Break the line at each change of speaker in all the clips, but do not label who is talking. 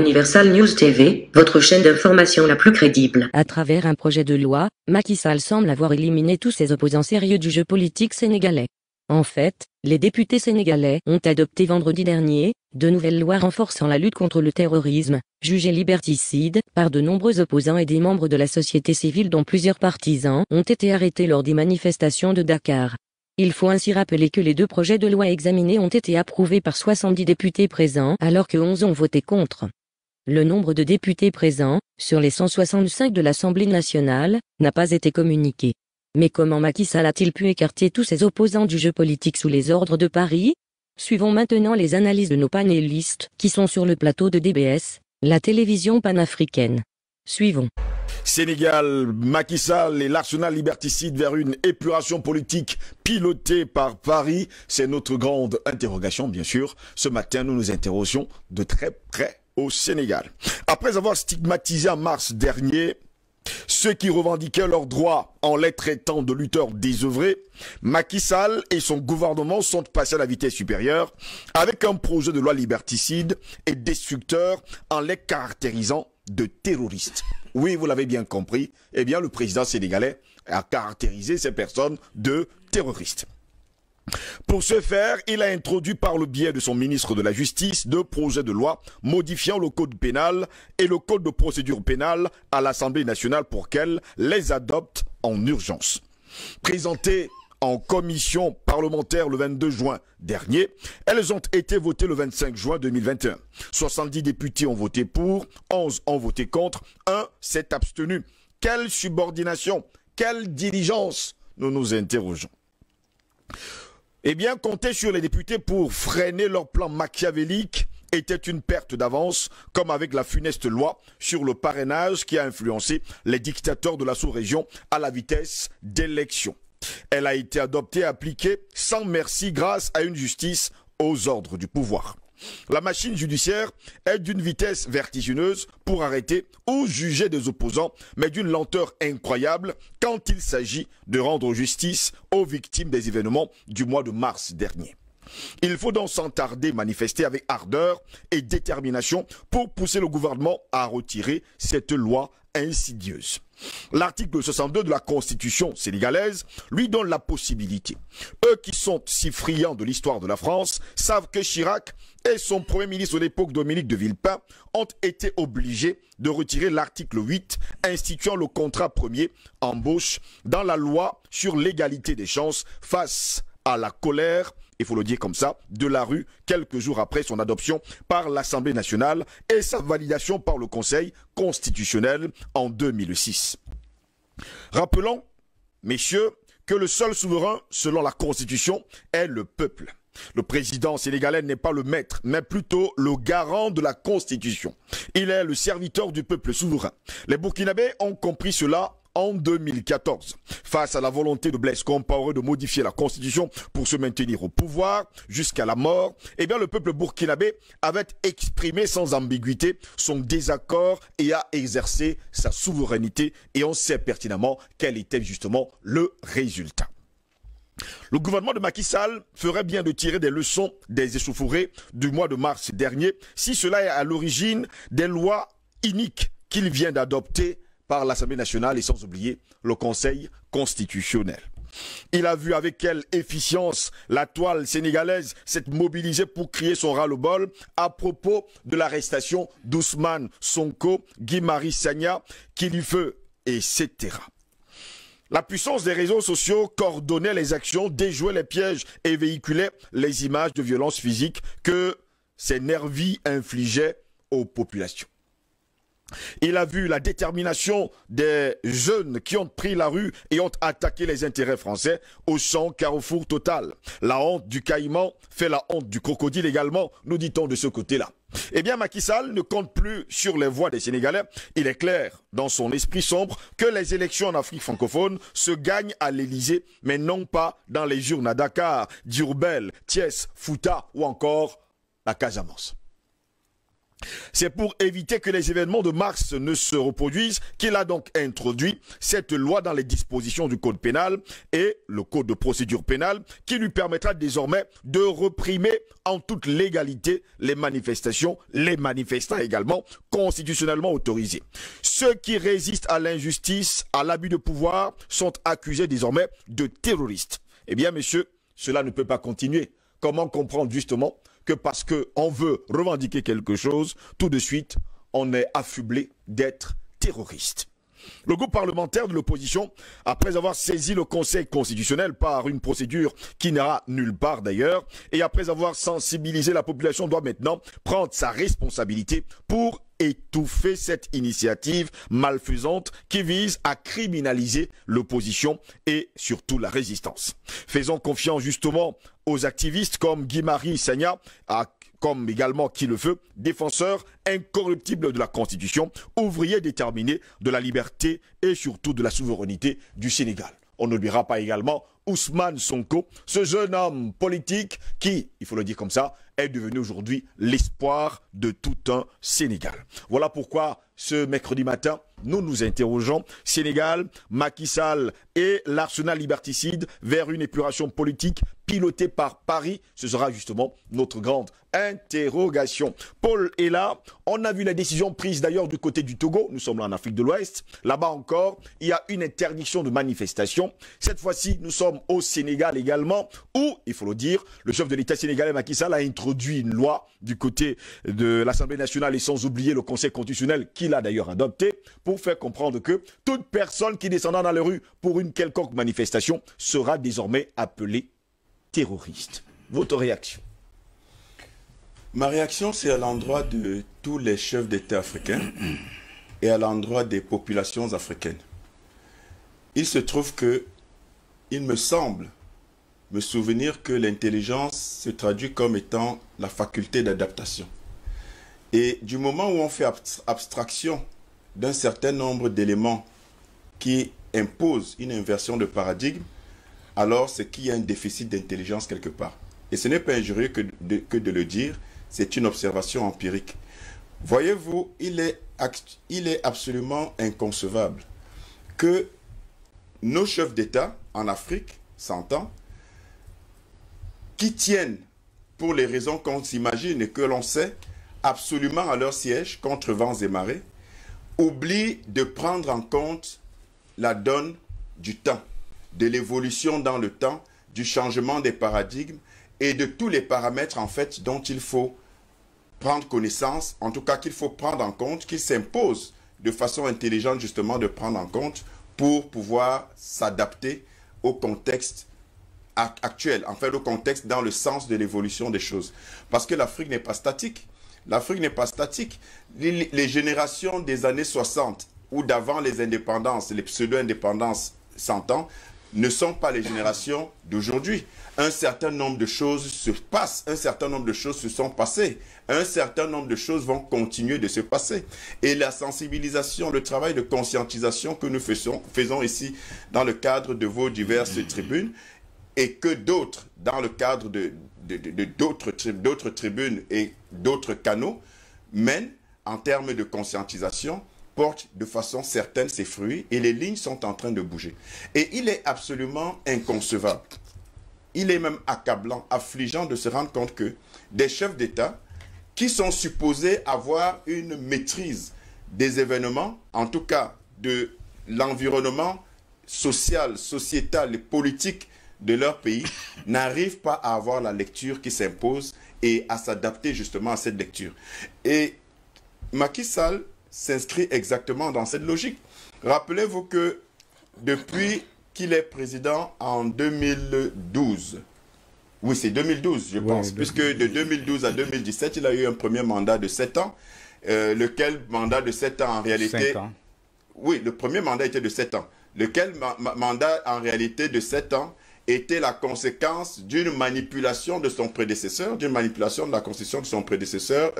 Universal News TV, votre chaîne d'information la plus crédible.
À travers un projet de loi, Macky Sall semble avoir éliminé tous ses opposants sérieux du jeu politique sénégalais. En fait, les députés sénégalais ont adopté vendredi dernier de nouvelles lois renforçant la lutte contre le terrorisme, jugées liberticides par de nombreux opposants et des membres de la société civile dont plusieurs partisans ont été arrêtés lors des manifestations de Dakar. Il faut ainsi rappeler que les deux projets de loi examinés ont été approuvés par 70 députés présents alors que 11 ont voté contre. Le nombre de députés présents, sur les 165 de l'Assemblée nationale, n'a pas été communiqué. Mais comment Macky Sall a-t-il pu écarter tous ses opposants du jeu politique sous les ordres de Paris? Suivons maintenant les analyses de nos panélistes qui sont sur le plateau de DBS, la télévision panafricaine. Suivons.
Sénégal, Macky Sall et l'arsenal liberticide vers une épuration politique pilotée par Paris. C'est notre grande interrogation, bien sûr. Ce matin, nous nous interrogeons de très près au Sénégal. Après avoir stigmatisé en mars dernier ceux qui revendiquaient leurs droits en les traitant de lutteurs désœuvrés, Macky Sall et son gouvernement sont passés à la vitesse supérieure avec un projet de loi liberticide et destructeur en les caractérisant de terroristes. Oui, vous l'avez bien compris, eh bien le président sénégalais a caractérisé ces personnes de terroristes. Pour ce faire, il a introduit par le biais de son ministre de la Justice deux projets de loi modifiant le code pénal et le code de procédure pénale à l'Assemblée nationale pour qu'elle les adopte en urgence. Présentés en commission parlementaire le 22 juin dernier, elles ont été votées le 25 juin 2021. 70 députés ont voté pour, 11 ont voté contre, 1 s'est abstenu. Quelle subordination, quelle diligence, nous nous interrogeons. Eh bien, compter sur les députés pour freiner leur plan machiavélique était une perte d'avance, comme avec la funeste loi sur le parrainage qui a influencé les dictateurs de la sous-région à la vitesse d'élection. Elle a été adoptée et appliquée sans merci grâce à une justice aux ordres du pouvoir. La machine judiciaire est d'une vitesse vertigineuse pour arrêter ou juger des opposants, mais d'une lenteur incroyable quand il s'agit de rendre justice aux victimes des événements du mois de mars dernier. Il faut donc sans tarder manifester avec ardeur et détermination pour pousser le gouvernement à retirer cette loi insidieuse. L'article 62 de la Constitution sénégalaise lui donne la possibilité. Eux qui sont si friands de l'histoire de la France savent que Chirac et son premier ministre de l'époque, Dominique de Villepin, ont été obligés de retirer l'article 8 instituant le contrat premier embauche dans la loi sur l'égalité des chances face à la colère, il faut le dire comme ça, de la rue quelques jours après son adoption par l'Assemblée nationale et sa validation par le Conseil constitutionnel en 2006. Rappelons, messieurs, que le seul souverain, selon la Constitution, est le peuple. Le président sénégalais n'est pas le maître, mais plutôt le garant de la Constitution. Il est le serviteur du peuple souverain. Les Burkinabés ont compris cela en 2014. Face à la volonté de Blaise Compaoré de modifier la Constitution pour se maintenir au pouvoir jusqu'à la mort, eh bien le peuple burkinabé avait exprimé sans ambiguïté son désaccord et a exercé sa souveraineté et on sait pertinemment quel était justement le résultat. Le gouvernement de Macky Sall ferait bien de tirer des leçons des échauffourées du mois de mars dernier si cela est à l'origine des lois iniques qu'il vient d'adopter par l'Assemblée nationale et sans oublier le Conseil constitutionnel. Il a vu avec quelle efficience la toile sénégalaise s'est mobilisée pour crier son ras-le-bol à propos de l'arrestation d'Ousmane Sonko, Guy Marius Sagna, Kilifeu, etc. La puissance des réseaux sociaux coordonnait les actions, déjouait les pièges et véhiculait les images de violences physiques que ces nervis infligeaient aux populations. Il a vu la détermination des jeunes qui ont pris la rue et ont attaqué les intérêts français au champ Carrefour Total. La honte du caïman fait la honte du crocodile également, nous dit-on de ce côté-là. Eh bien, Macky Sall ne compte plus sur les voix des Sénégalais. Il est clair, dans son esprit sombre, que les élections en Afrique francophone se gagnent à l'Élysée, mais non pas dans les urnes à Dakar, Diourbel, Thiès, Fouta ou encore la Casamance. C'est pour éviter que les événements de mars ne se reproduisent qu'il a donc introduit cette loi dans les dispositions du code pénal et le code de procédure pénale qui lui permettra désormais de réprimer en toute légalité les manifestations, les manifestants également constitutionnellement autorisés. Ceux qui résistent à l'injustice, à l'abus de pouvoir sont accusés désormais de terroristes. Eh bien, messieurs, cela ne peut pas continuer. Comment comprendre justement que parce qu'on veut revendiquer quelque chose, tout de suite, on est affublé d'être terroriste. Le groupe parlementaire de l'opposition, après avoir saisi le Conseil constitutionnel par une procédure qui n'ira nulle part d'ailleurs, et après avoir sensibilisé la population, doit maintenant prendre sa responsabilité pour étouffer cette initiative malfaisante qui vise à criminaliser l'opposition et surtout la résistance. Faisons confiance justement aux activistes comme Guy-Marie Sagna, comme également Qui le Feu, défenseur incorruptible de la Constitution, ouvrier déterminé de la liberté et surtout de la souveraineté du Sénégal. On n'oubliera pas également Ousmane Sonko, ce jeune homme politique qui, il faut le dire comme ça, est devenu aujourd'hui l'espoir de tout un Sénégal. Voilà pourquoi ce mercredi matin, nous nous interrogeons Sénégal, Macky Sall et l'arsenal liberticide vers une épuration politique pilotée par Paris. Ce sera justement notre grande interrogation. Paul est là. On a vu la décision prise d'ailleurs du côté du Togo. Nous sommes là en Afrique de l'Ouest. Là-bas encore, il y a une interdiction de manifestation. Cette fois-ci, nous sommes au Sénégal également, où, il faut le dire, le chef de l'État sénégalais Macky Sall a introduit une loi du côté de l'Assemblée nationale et sans oublier le Conseil constitutionnel qu'il a d'ailleurs adopté pour faire comprendre que toute personne qui descendra dans les rues pour une quelconque manifestation sera désormais appelée terroriste. Votre réaction?
Ma réaction, c'est à l'endroit de tous les chefs d'État africains et à l'endroit des populations africaines. Il se trouve que, il me semble me souvenir que l'intelligence se traduit comme étant la faculté d'adaptation. Et du moment où on fait abstraction d'un certain nombre d'éléments qui imposent une inversion de paradigme, alors c'est qu'il y a un déficit d'intelligence quelque part. Et ce n'est pas injurieux que de le dire, c'est une observation empirique. Voyez-vous, il est absolument inconcevable que nos chefs d'État en Afrique, s'entend, qui tiennent, pour les raisons qu'on s'imagine et que l'on sait, absolument à leur siège, contre vents et marées, oublient de prendre en compte la donne du temps, de l'évolution dans le temps, du changement des paradigmes et de tous les paramètres en fait dont il faut prendre connaissance, en tout cas qu'il faut prendre en compte, qu'il s'impose de façon intelligente justement de prendre en compte pour pouvoir s'adapter au contexte actuel, en fait au contexte dans le sens de l'évolution des choses. Parce que l'Afrique n'est pas statique. L'Afrique n'est pas statique. Les générations des années 60 ou d'avant les indépendances, les pseudo-indépendances, s'entend, ne sont pas les générations d'aujourd'hui. Un certain nombre de choses se passent, un certain nombre de choses se sont passées, un certain nombre de choses vont continuer de se passer. Et la sensibilisation, le travail de conscientisation que nous faisons ici dans le cadre de vos diverses tribunes, et que d'autres, dans le cadre d'autres tribunes et d'autres canaux, mènent en termes de conscientisation, portent de façon certaine ses fruits et les lignes sont en train de bouger. Et il est absolument inconcevable, il est même accablant, affligeant de se rendre compte que des chefs d'État qui sont supposés avoir une maîtrise des événements, en tout cas de l'environnement social, sociétal et politique de leur pays, n'arrivent pas à avoir la lecture qui s'impose et à s'adapter justement à cette lecture. Et Macky Sall s'inscrit exactement dans cette logique. Rappelez-vous que depuis qu'il est président en 2012, oui c'est 2012 je pense, puisque de 2012 à 2017, il a eu un premier mandat de 7 ans, lequel mandat de 7 ans en réalité...
5 ans.
Oui, le premier mandat était de 7 ans, lequel mandat en réalité de 7 ans était la conséquence d'une manipulation de son prédécesseur, d'une manipulation de la constitution de son prédécesseur,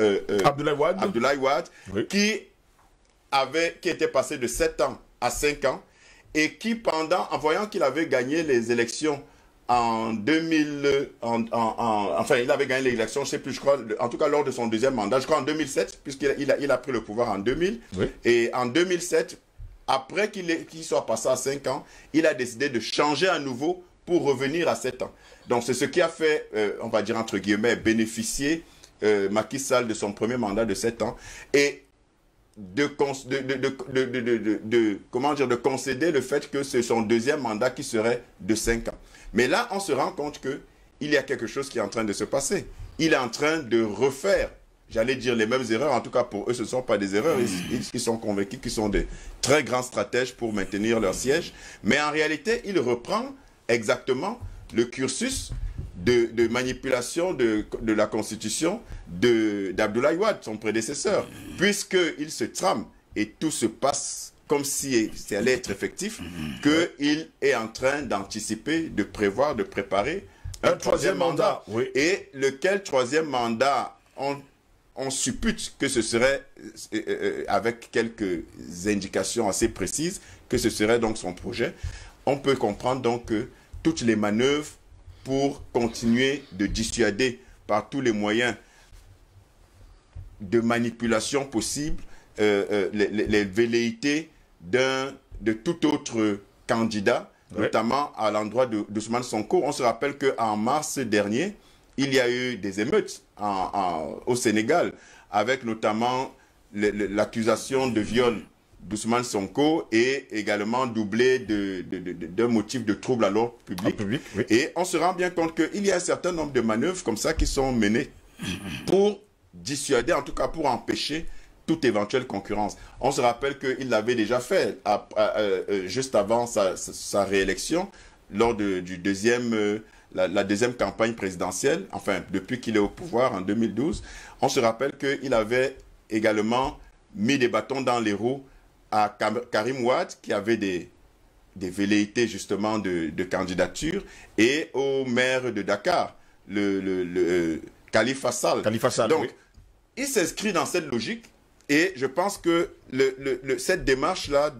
Abdoulaye Wade, oui, qui était passé de 7 ans à 5 ans, et qui en voyant qu'il avait gagné les élections en 2000, enfin, il avait gagné l'élection, je sais plus, je crois, en tout cas lors de son deuxième mandat, je crois en 2007, puisqu'il a pris le pouvoir en 2000. Oui. Et en 2007, après qu'il soit passé à 5 ans, il a décidé de changer à nouveau pour revenir à 7 ans. Donc c'est ce qui a fait, on va dire entre guillemets, bénéficier Macky Sall de son premier mandat de 7 ans. Et comment dire, de concéder le fait que c'est son deuxième mandat qui serait de 5 ans. Mais là, on se rend compte qu'il y a quelque chose qui est en train de se passer. Il est en train de refaire, j'allais dire, les mêmes erreurs. En tout cas, pour eux, ce ne sont pas des erreurs. Ils sont convaincus qu'ils sont des très grands stratèges pour maintenir leur siège. Mais en réalité, il reprend exactement le cursus de manipulation de la Constitution d'Abdoulaye Wade, son prédécesseur, puisqu'il se trame et tout se passe comme si ça allait être effectif, qu'il est en train d'anticiper, de prévoir, de préparer un troisième mandat. Oui. Et lequel troisième mandat, on suppute que ce serait, avec quelques indications assez précises, que ce serait donc son projet. On peut comprendre donc que toutes les manœuvres pour continuer de dissuader par tous les moyens de manipulation possibles les velléités de tout autre candidat, notamment à l'endroit d'Ousmane Sonko. On se rappelle qu'en mars dernier, il y a eu des émeutes au Sénégal, avec notamment l'accusation de viol d'Ousmane Sonko et également doublé d'un motif de trouble à l'ordre public. Oui. Et on se rend bien compte qu'il y a un certain nombre de manœuvres comme ça qui sont menées pour dissuader, en tout cas pour empêcher toute éventuelle concurrence. On se rappelle qu'il l'avait déjà fait juste avant sa réélection, lors la deuxième campagne présidentielle, enfin depuis qu'il est au pouvoir en 2012. On se rappelle qu'il avait également mis des bâtons dans les roues à Karim Wade, qui avait des velléités justement de candidature, et au maire de Dakar, le Khalifa Sall. Donc, oui. Il s'inscrit dans cette logique, et je pense que cette démarche-là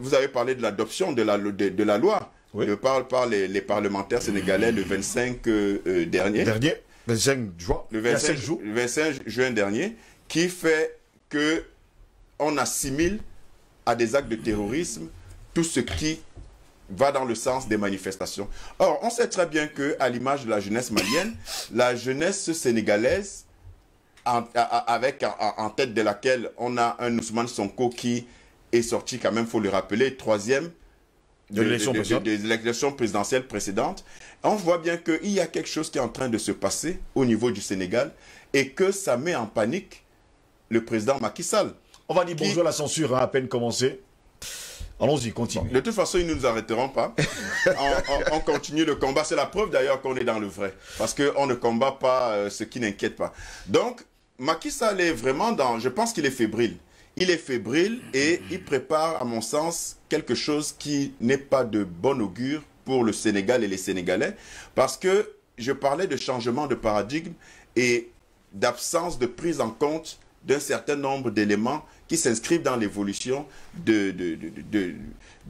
vous avez parlé de l'adoption de la loi, oui. par les parlementaires sénégalais le 25 dernier.
25 juin.
Le 25 juin dernier, qui fait qu'on assimile à des actes de terrorisme tout ce qui va dans le sens des manifestations. Or, on sait très bien qu'à l'image de la jeunesse malienne, la jeunesse sénégalaise, en tête de laquelle on a un Ousmane Sonko qui est sorti quand même, il faut le rappeler, troisième de l'élection présidentielle précédente, on voit bien qu'il y a quelque chose qui est en train de se passer au niveau du Sénégal et que ça met en panique le président Macky Sall.
On va dire bonjour à la censure, à peine commencé. Allons-y, continue.
De toute façon, ils ne nous arrêteront pas. On continue le combat. C'est la preuve d'ailleurs qu'on est dans le vrai. Parce qu'on ne combat pas ce qui n'inquiète pas. Donc, Macky Sall est vraiment dans... Je pense qu'il est fébrile. Il est fébrile et il prépare, à mon sens, quelque chose qui n'est pas de bon augure pour le Sénégal et les Sénégalais. Parce que je parlais de changement de paradigme et d'absence de prise en compte d'un certain nombre d'éléments qui s'inscrivent dans l'évolution de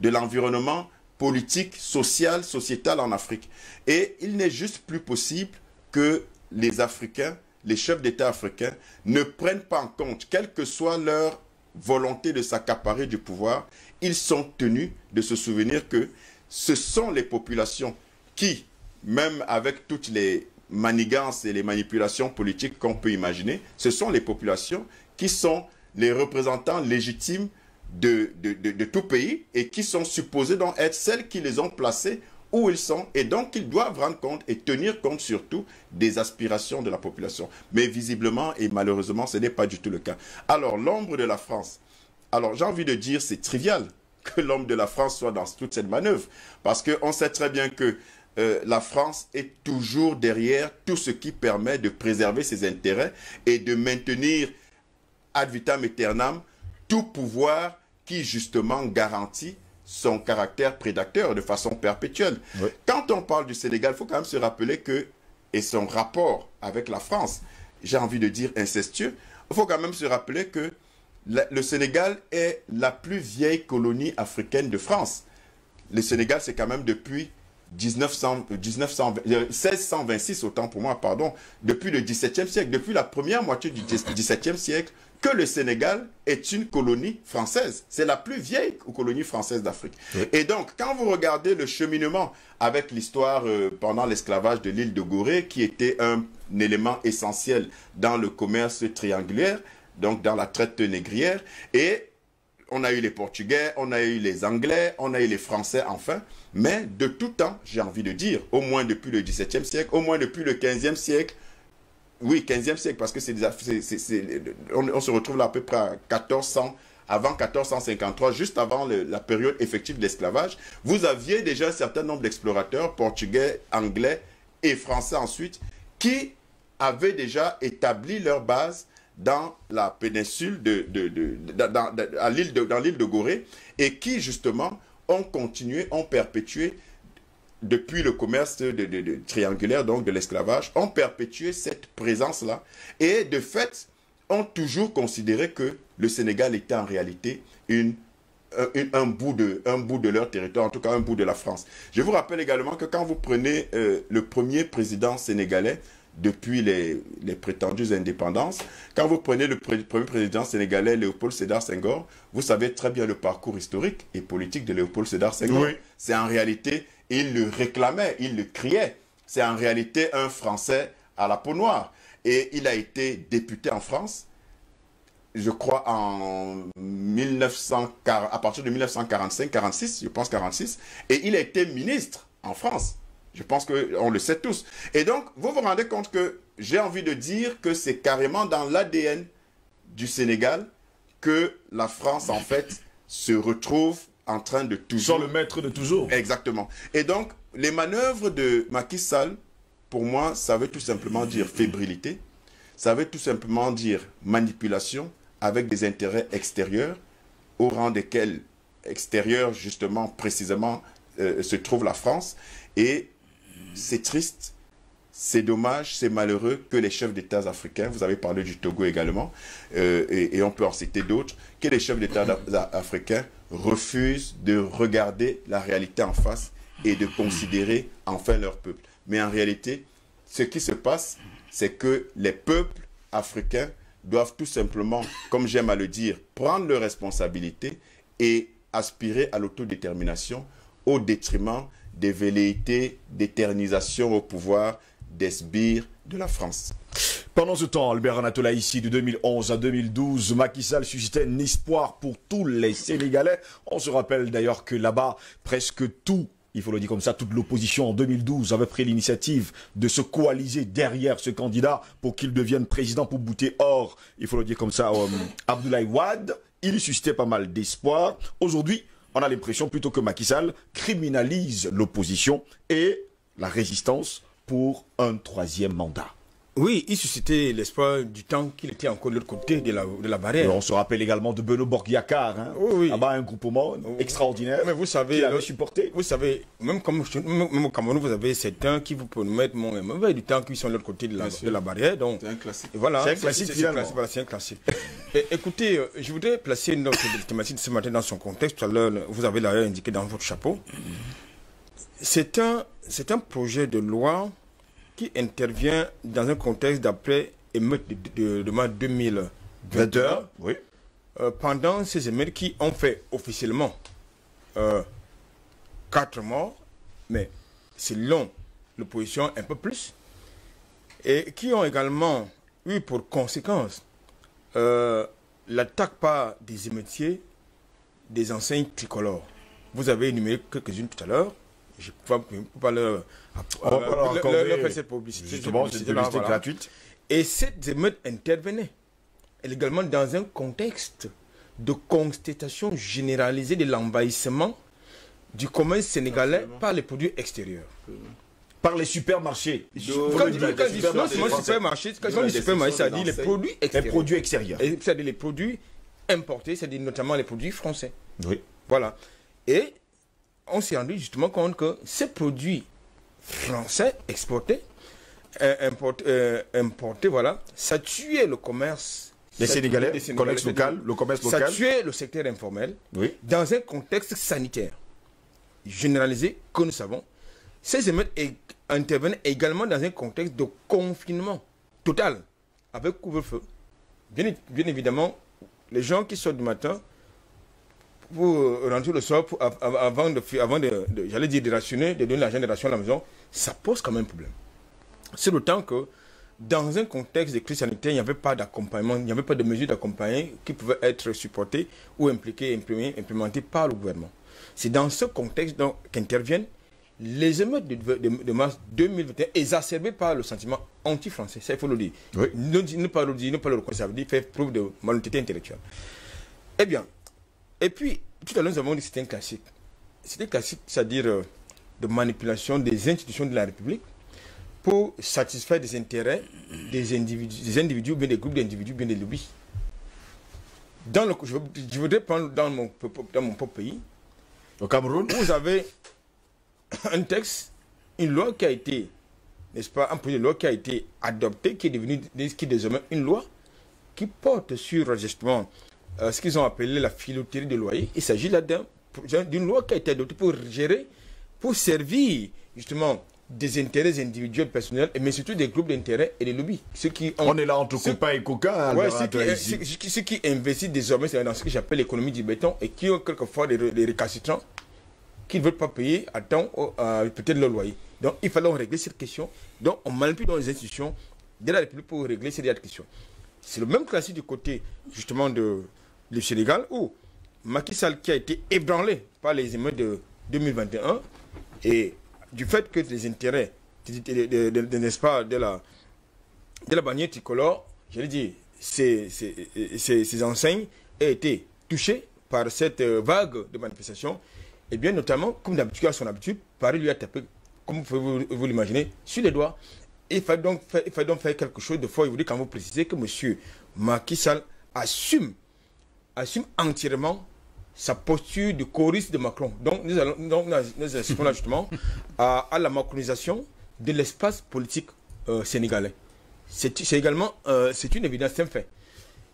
l'environnement politique, social, sociétal en Afrique. Et il n'est juste plus possible que les Africains, les chefs d'État africains, ne prennent pas en compte, quelle que soit leur volonté de s'accaparer du pouvoir, ils sont tenus de se souvenir que ce sont les populations qui, même avec toutes les manigances et les manipulations politiques qu'on peut imaginer, ce sont les populations qui sont les représentants légitimes de tout pays et qui sont supposés donc être celles qui les ont placés où ils sont, et donc ils doivent rendre compte et tenir compte surtout des aspirations de la population. Mais visiblement et malheureusement, ce n'est pas du tout le cas. Alors, l'ombre de la France. Alors, j'ai envie de dire, c'est trivial que l'ombre de la France soit dans toute cette manœuvre, parce qu'on sait très bien que la France est toujours derrière tout ce qui permet de préserver ses intérêts et de maintenir ad vitam aeternam tout pouvoir qui justement garantit son caractère prédateur de façon perpétuelle. Oui. Quand on parle du Sénégal, il faut quand même se rappeler que, et son rapport avec la France, j'ai envie de dire incestueux, il faut quand même se rappeler que le Sénégal est la plus vieille colonie africaine de France. le Sénégal, c'est quand même depuis 1626, autant pour moi, pardon, depuis le XVIIe siècle, depuis la première moitié du XVIIe siècle, que le Sénégal est une colonie française. C'est la plus vieille colonie française d'Afrique. Oui. Et donc, quand vous regardez le cheminement avec l'histoire pendant l'esclavage de l'île de Gorée, qui était un élément essentiel dans le commerce triangulaire, donc dans la traite négrière, et on a eu les Portugais, on a eu les Anglais, on a eu les Français enfin, mais de tout temps, j'ai envie de dire, au moins depuis le XVIIe siècle, au moins depuis le XVe siècle, oui, 15e siècle, parce que on se retrouve là à peu près à 1400, avant 1453, juste avant la période effective de l'esclavage. Vous aviez déjà un certain nombre d'explorateurs, portugais, anglais et français ensuite, qui avaient déjà établi leur base dans la péninsule, dans l'île de Gorée, et qui justement ont continué, ont perpétué, depuis le commerce triangulaire, donc de l'esclavage, ont perpétué cette présence-là et de fait ont toujours considéré que le Sénégal était en réalité un bout de leur territoire, en tout cas un bout de la France. Je vous rappelle également que quand vous prenez le premier président sénégalais depuis les prétendues indépendances, quand vous prenez le premier président sénégalais, Léopold Sédar Senghor, vous savez très bien le parcours historique et politique de Léopold Sédar Senghor. Oui. C'est en réalité... il le réclamait, il le criait. C'est en réalité un Français à la peau noire. Et il a été député en France, je crois à partir de 1945-46, je pense 46, et il a été ministre en France. Je pense qu'on le sait tous. Et donc, vous vous rendez compte que j'ai envie de dire que c'est carrément dans l'ADN du Sénégal que la France, en fait, se retrouve en train de toujours...
Sans le maître de toujours.
Exactement. Et donc, les manœuvres de Macky Sall, pour moi, ça veut tout simplement dire fébrilité. Ça veut tout simplement dire manipulation avec des intérêts extérieurs, au rang desquels, extérieurs, justement, précisément, se trouve la France. Et c'est triste, c'est dommage, c'est malheureux que les chefs d'État africains, vous avez parlé du Togo également, et on peut en citer d'autres, que les chefs d'État africains refusent de regarder la réalité en face et de considérer enfin leur peuple. Mais en réalité, ce qui se passe, c'est que les peuples africains doivent tout simplement, comme j'aime à le dire, prendre leurs responsabilités et aspirer à l'autodétermination au détriment des velléités d'éternisation au pouvoir des sbires de la France.
Pendant ce temps, Albert Anatola, ici, de 2011 à 2012, Macky Sall suscitait un espoir pour tous les Sénégalais. On se rappelle d'ailleurs que là-bas, presque tout, il faut le dire comme ça, toute l'opposition en 2012 avait pris l'initiative de se coaliser derrière ce candidat pour qu'il devienne président, pour bouter hors, il faut le dire comme ça, Abdoulaye Wade. Il suscitait pas mal d'espoir. Aujourd'hui, on a l'impression plutôt que Macky Sall criminalise l'opposition et la résistance pour un troisième mandat.
Oui, il suscitait l'espoir du temps qu'il était encore de l'autre côté de la barrière.
Et on se rappelle également de Beno Borghiakar, hein, oui. Là-bas un groupement extraordinaire.
Mais vous savez,
qui l'avait supporté.
Vous savez, même au Cameroun, vous avez certains qui vous promettent du temps qu'ils sont de l'autre côté de la barrière. C'est
un classique.
Voilà,
c'est un classique finalement.
Voilà, c'est un classique. Écoutez, je voudrais placer notre thématique ce matin dans son contexte. Tout à l'heure, vous avez d'ailleurs indiqué dans votre chapeau. C'est un projet de loi qui intervient dans un contexte d'après émeute de mars 2021,
oui.
Pendant ces émeutes qui ont fait officiellement 4 morts, mais selon l'opposition un peu plus, et qui ont également eu pour conséquence l'attaque par des émeutiers des enseignes tricolores. Vous avez énuméré quelques-unes tout à l'heure. Je ne peux pas leur faire cette publicité.
Justement, c'est une publicité gratuite.
Et cette émeute intervenait également dans un contexte de constatation généralisée de l'envahissement du commerce sénégalais par les produits extérieurs.
Par les supermarchés.
Quand je dis supermarché, c'est-à-dire les produits extérieurs.
Les produits extérieurs.
C'est-à-dire les produits importés, c'est-à-dire notamment les produits français.
Oui.
Voilà. Et on s'est rendu justement compte que ces produits français exportés, importés, voilà, ça tuait le commerce.
Les Sénégalais, le commerce local.
Ça tuait le secteur informel,
oui,
dans un contexte sanitaire. généralisées que nous savons, ces émeutes intervenaient également dans un contexte de confinement total, avec couvre-feu. Bien évidemment, les gens qui sortent du matin pour rentrer le soir, avant de j'allais dire, de rationner, de donner l'argent de ration à la maison, ça pose quand même problème. C'est d'autant que dans un contexte de crise sanitaire, il n'y avait pas d'accompagnement, il n'y avait pas de mesures d'accompagnement qui pouvaient être supportées ou implémentées par le gouvernement. C'est dans ce contexte qu'interviennent les émeutes de mars 2021, exacerbées par le sentiment anti-français. Ça, il faut le dire. Oui. Ne pas le dire, ne pas le reconnaître, ça veut dire faire preuve de malhonnêteté intellectuelle. Eh bien, et puis, tout à l'heure, nous avons dit que c'était un classique. C'était un classique, c'est-à-dire de manipulation des institutions de la République pour satisfaire des intérêts des individus, bien des groupes d'individus, bien des lobbies. Je voudrais prendre dans mon propre pays,
au Cameroun,
vous avez un texte, une loi qui a été, n'est-ce pas, un projet de loi qui a été adopté, qui est devenu, qui est désormais une loi qui porte sur justement ce qu'ils ont appelé la filouterie de loyer. Il s'agit là d'une loi qui a été adoptée pour gérer, pour servir justement des intérêts individuels, personnels, mais surtout des groupes d'intérêts et des lobbies.
On est là entre copains et coquins.
Ouais, ceux qui investissent désormais dans ce que j'appelle l'économie du béton et qui ont quelquefois des récalcitrants qui ne veulent pas payer à temps peut-être leur loyer. Donc il fallait régler cette question. Donc on manipule dans les institutions de la République pour régler cette question. C'est le même classique du côté justement du Sénégal où Macky Sall qui a été ébranlé par les émeutes de 2021 et du fait que les intérêts n'est-ce pas, de la bannière tricolore, je l'ai dit, ces enseignes aient été touchées par cette vague de manifestations. Et bien notamment, comme d'habitude, à son habitude, Paris lui a tapé, comme vous l'imaginez, sur les doigts. Il fallait donc faire quelque chose de fort. Il voulait quand même vous préciser que M. Macky Sall assume entièrement sa posture de choriste de Macron. Donc nous assistons là justement à la macronisation de l'espace politique sénégalais. C'est également une évidence, c'est un fait.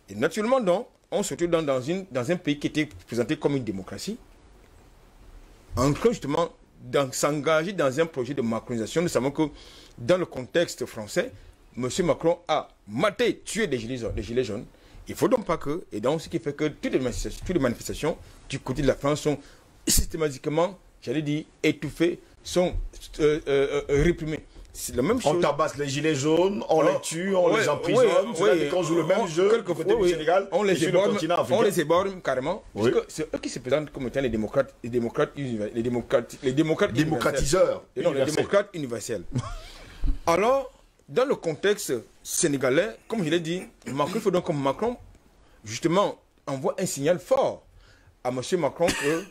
Et naturellement donc, on se trouve dans un pays qui était présenté comme une démocratie, en train justement de s'engager dans un projet de macronisation. Nous savons que dans le contexte français, M. Macron a maté, tué des gilets jaunes. Il ne faut donc pas que, et donc ce qui fait que toutes les manifestations du côté de la France sont systématiquement, j'allais dire, étouffées, sont réprimées. C'est la même chose.
On tabasse les gilets jaunes, on les tue, on les emprisonne. On joue le même jeu du côté du Sénégal,
on les éborne carrément. Oui. C'est eux qui se présentent comme étant les démocrates
démocratiseurs.
Non, les démocrates universels. Alors, dans le contexte sénégalais, comme je l'ai dit, il faut donc que Macron, justement, envoie un signal fort à M. Macron que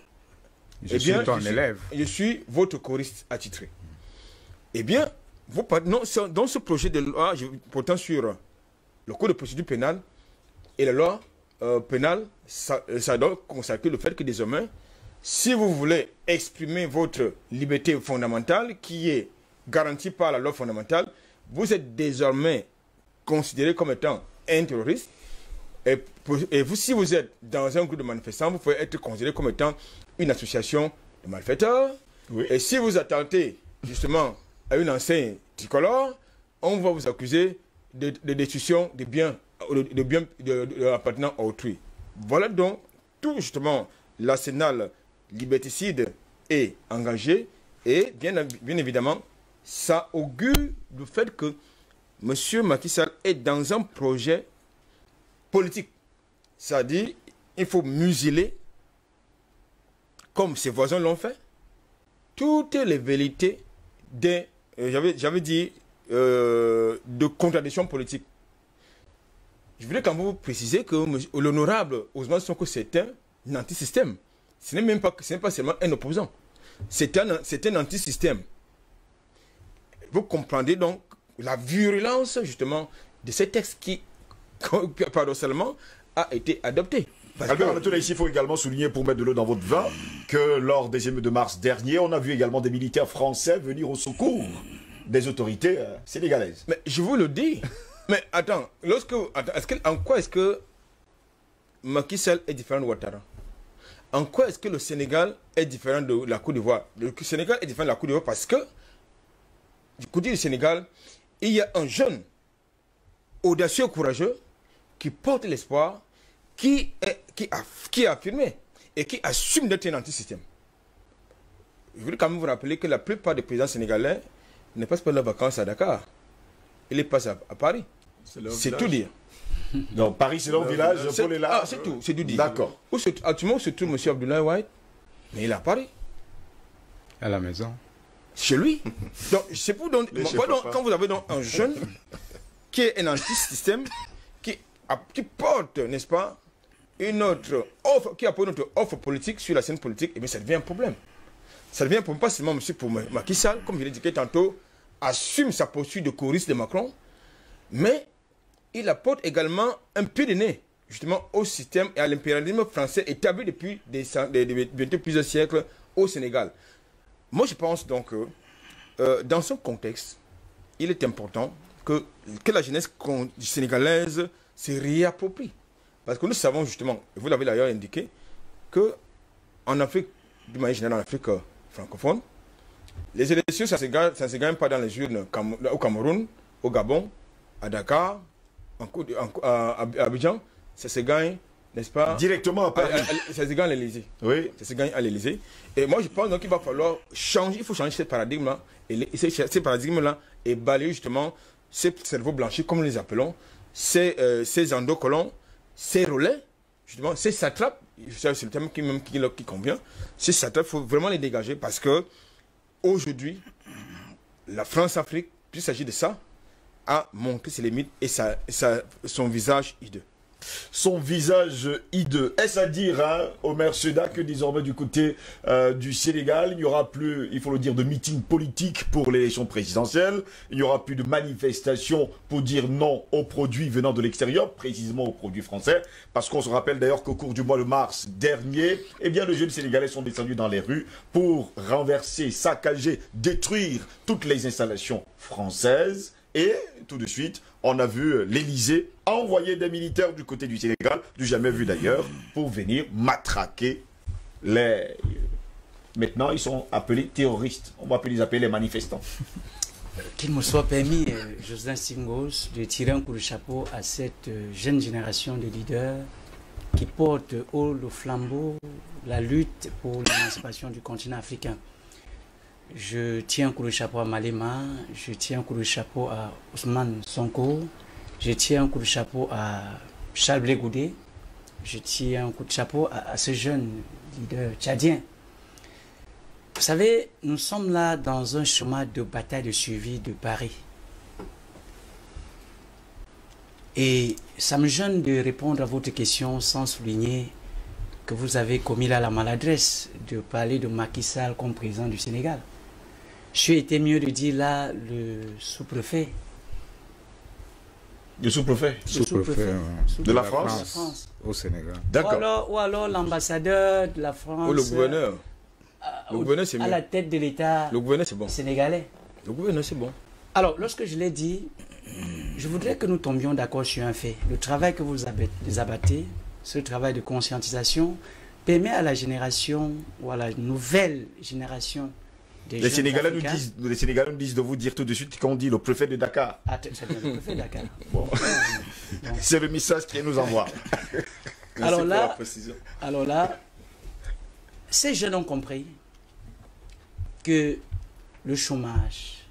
je suis votre choriste attitré. Eh bien, dans ce projet de loi portant sur le code de procédure pénale et la loi pénale, ça doit consacrer le fait que désormais, si vous voulez exprimer votre liberté fondamentale qui est garantie par la loi fondamentale, vous êtes désormais considéré comme étant un terroriste. Et si vous êtes dans un groupe de manifestants, vous pouvez être considéré comme étant une association de malfaiteurs. Oui. Et si vous attentez justement à une enseigne tricolore, on va vous accuser de destruction de biens appartenant à autrui. Voilà donc tout justement l'arsenal liberticide est engagé et bien évidemment, ça augure du fait que M. Macky Sall est dans un projet politique. C'est-à-dire, il faut museler, comme ses voisins l'ont fait, toutes les vérités j'avais dit, de contradiction politique. Je voulais quand même vous préciser que l'honorable Ousmane Sonko, c'est un anti-système. Ce n'est pas seulement un opposant. C'est un anti-système. Vous comprendrez donc la virulence, justement, de ces textes qui, paradoxalement, a été adopté.
Albert, ici, il faut également souligner, pour mettre de l'eau dans votre vin, que lors des émeutes de mars dernier, on a vu également des militaires français venir au secours des autorités sénégalaises.
Mais je vous le dis. Mais attends, en quoi est-ce que Macky Sall est différent de Ouattara? en quoi est-ce que le Sénégal est différent de la Côte d'Ivoire? Le Sénégal est différent de la Côte d'Ivoire parce que, du côté du Sénégal, il y a un jeune audacieux, courageux, qui porte l'espoir, qui a affirmé et qui assume d'être un anti-système. Je voulais quand même vous rappeler que la plupart des présidents sénégalais ne passent pas leurs vacances à Dakar. Ils les passent à Paris. C'est tout dire.
Donc Paris, c'est leur village, Paul est là.
C'est tout, c'est tout dire.
D'accord.
Actuellement, où se trouve M. Abdoulaye White? Mais il est à Paris.
À la maison.
Chez lui. Donc, c'est pour donc, quand vous avez donc un jeune qui est un anti-système, qui porte, n'est-ce pas, une autre offre, qui apporte une autre offre politique sur la scène politique, et bien ça devient un problème. Ça devient un problème, pas seulement monsieur pour Macky Sall, comme je l'ai dit tantôt, assume sa posture de choriste de Macron, mais il apporte également un pied de nez, justement, au système et à l'impérialisme français établi depuis bientôt plusieurs siècles au Sénégal. Moi, je pense donc que dans ce contexte, il est important que la jeunesse sénégalaise se réapproprie. Parce que nous savons justement, vous l'avez d'ailleurs indiqué, qu'en Afrique, de manière générale en Afrique francophone, les élections, ça ne se gagne pas dans les urnes au Cameroun, au Gabon, à Dakar, à Abidjan, ça se gagne, n'est-ce pas?
Directement à Paris.
Ça se gagne à l'Élysée.
Oui.
Ça se gagne à l'Élysée. Et moi, je pense donc qu'il va falloir changer, il faut changer ce paradigme-là, et ce paradigme-là, et balayer justement ces cerveaux blanchis, comme nous les appelons, ces endocolons, ces relais, justement, ces satrapes, c'est le terme qui convient, ces satrapes, il faut vraiment les dégager parce que aujourd'hui, la France-Afrique, puisqu'il s'agit de ça, a montré ses limites et son visage hideux.
Son visage hideux. Est-ce à dire, hein, Omer Seda, que désormais du côté du Sénégal, il n'y aura plus, il faut le dire, de meeting politique pour l'élection présidentielle. Il n'y aura plus de manifestations pour dire non aux produits venant de l'extérieur, précisément aux produits français. Parce qu'on se rappelle d'ailleurs qu'au cours du mois de mars dernier, eh bien, les jeunes Sénégalais sont descendus dans les rues pour renverser, saccager, détruire toutes les installations françaises. Et tout de suite, on a vu l'Élysée envoyer des militaires du côté du Sénégal, du jamais vu d'ailleurs, pour venir matraquer les... Maintenant, ils sont appelés terroristes. On va plus les appeler les manifestants.
Qu'il me soit permis, Jocelyn Singos, de tirer un coup de chapeau à cette jeune génération de leaders qui portent haut le flambeau, la lutte pour l'émancipation du continent africain. Je tiens un coup de chapeau à Malema, je tiens un coup de chapeau à Ousmane Sonko, je tiens un coup de chapeau à Charles Blé Goudé, je tiens un coup de chapeau à ce jeune leader tchadien. Vous savez, nous sommes là dans un chemin de bataille de survie de Paris. Et ça me gêne de répondre à votre question sans souligner que vous avez commis là la maladresse de parler de Macky Sall comme président du Sénégal. Je été mieux de dire là le sous-préfet.
Le sous-préfet
De la France au Sénégal.
D'accord.
Ou alors l'ambassadeur de la France.
Ou le gouverneur. Le gouverneur, c'est
à la tête de l'État
bon.
sénégalais.
Le gouverneur, c'est bon.
Alors, lorsque je l'ai dit, je voudrais que nous tombions d'accord sur un fait. Le travail que vous abattez, ce travail de conscientisation, permet à la génération, ou à la nouvelle génération,
les Sénégalais nous disent de vous dire tout de suite qu'on dit le préfet de Dakar.
Ah, c'est bien le préfet de Dakar.
Bon. C'est le message qu'il nous envoie.
Alors là, ces jeunes ont compris que le chômage,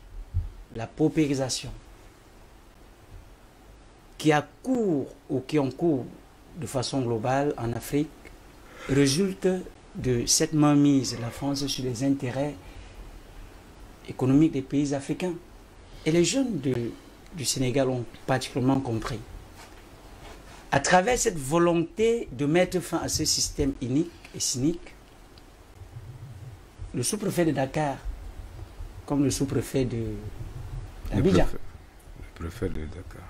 la paupérisation, qui a cours ou qui ont cours de façon globale en Afrique, résulte de cette mainmise de la France sur les intérêts économiques des pays africains. Et les jeunes du Sénégal ont particulièrement compris. À travers cette volonté de mettre fin à ce système inique et cynique, le sous-préfet de Dakar, comme le sous-préfet d'Abidjan,
le préfet de Dakar,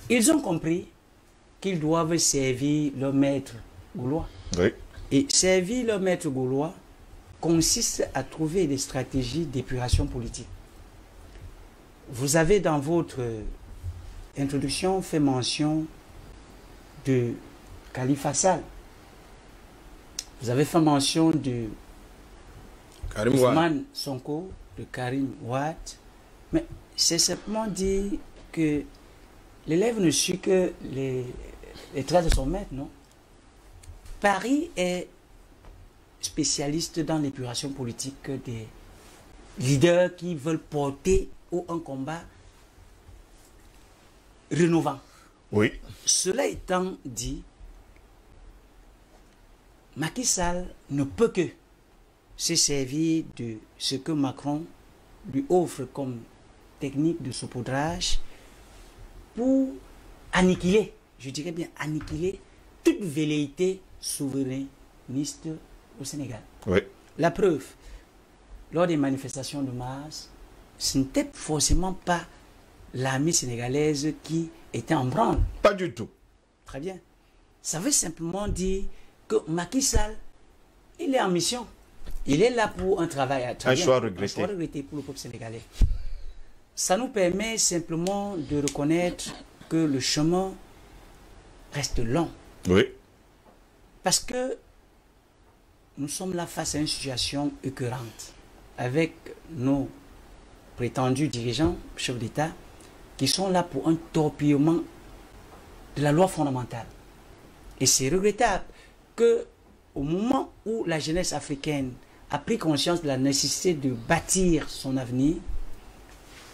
ils ont compris qu'ils doivent servir leur maître gaulois.
Oui.
Et servir leur maître gaulois consiste à trouver des stratégies d'épuration politique. Vous avez dans votre introduction fait mention de Khalifa Sall. Vous avez fait mention de
Karim Wade.
Ousmane Sonko, de Karim Wade, mais c'est simplement dire que l'élève ne suit que les traits de son maître, non? Paris est spécialiste dans l'épuration politique des leaders qui veulent porter un combat rénovant.
Oui.
Cela étant dit, Macky Sall ne peut que se servir de ce que Macron lui offre comme technique de saupoudrage pour annihiler, je dirais bien annihiler, toute velléité souverainiste au Sénégal.
Oui.
La preuve, lors des manifestations de mars, ce n'était forcément pas l'armée sénégalaise qui était en branle.
Pas du tout.
Très bien. Ça veut simplement dire que Macky Sall, il est en mission. Il est là pour un travail à
Un choix regretté.
Un choix regretté pour le peuple sénégalais. Ça nous permet simplement de reconnaître que le chemin reste long.
Oui.
Parce que nous sommes là face à une situation écœurante avec nos prétendus dirigeants, chefs d'État, qui sont là pour un torpillement de la loi fondamentale. Et c'est regrettable que au moment où la jeunesse africaine a pris conscience de la nécessité de bâtir son avenir,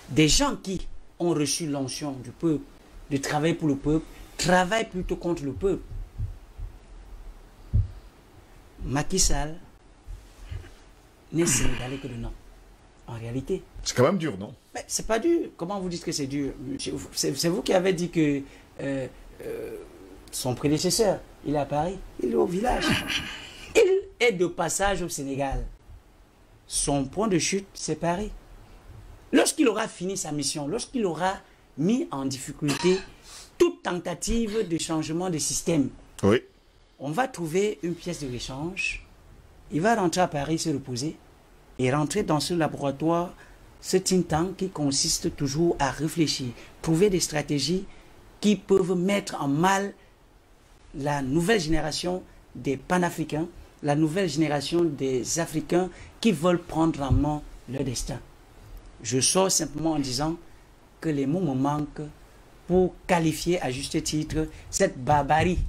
des gens qui ont reçu l'onction du peuple, de travailler pour le peuple, travaillent plutôt contre le peuple. Macky Sall n'est sénégalais que de nom, en réalité.
C'est quand même dur, non?
Mais c'est pas dur. Comment vous dites que c'est dur? C'est vous qui avez dit que son prédécesseur, il est à Paris, il est au village. Il est de passage au Sénégal. Son point de chute, c'est Paris. Lorsqu'il aura fini sa mission, lorsqu'il aura mis en difficulté toute tentative de changement de système,
Oui.
on va trouver une pièce de rechange. Il va rentrer à Paris, se reposer, et rentrer dans ce laboratoire, ce think tank qui consiste toujours à réfléchir, trouver des stratégies qui peuvent mettre en mal la nouvelle génération des panafricains, la nouvelle génération des Africains qui veulent prendre en main leur destin. Je sors simplement en disant que les mots me manquent pour qualifier à juste titre cette barbarie,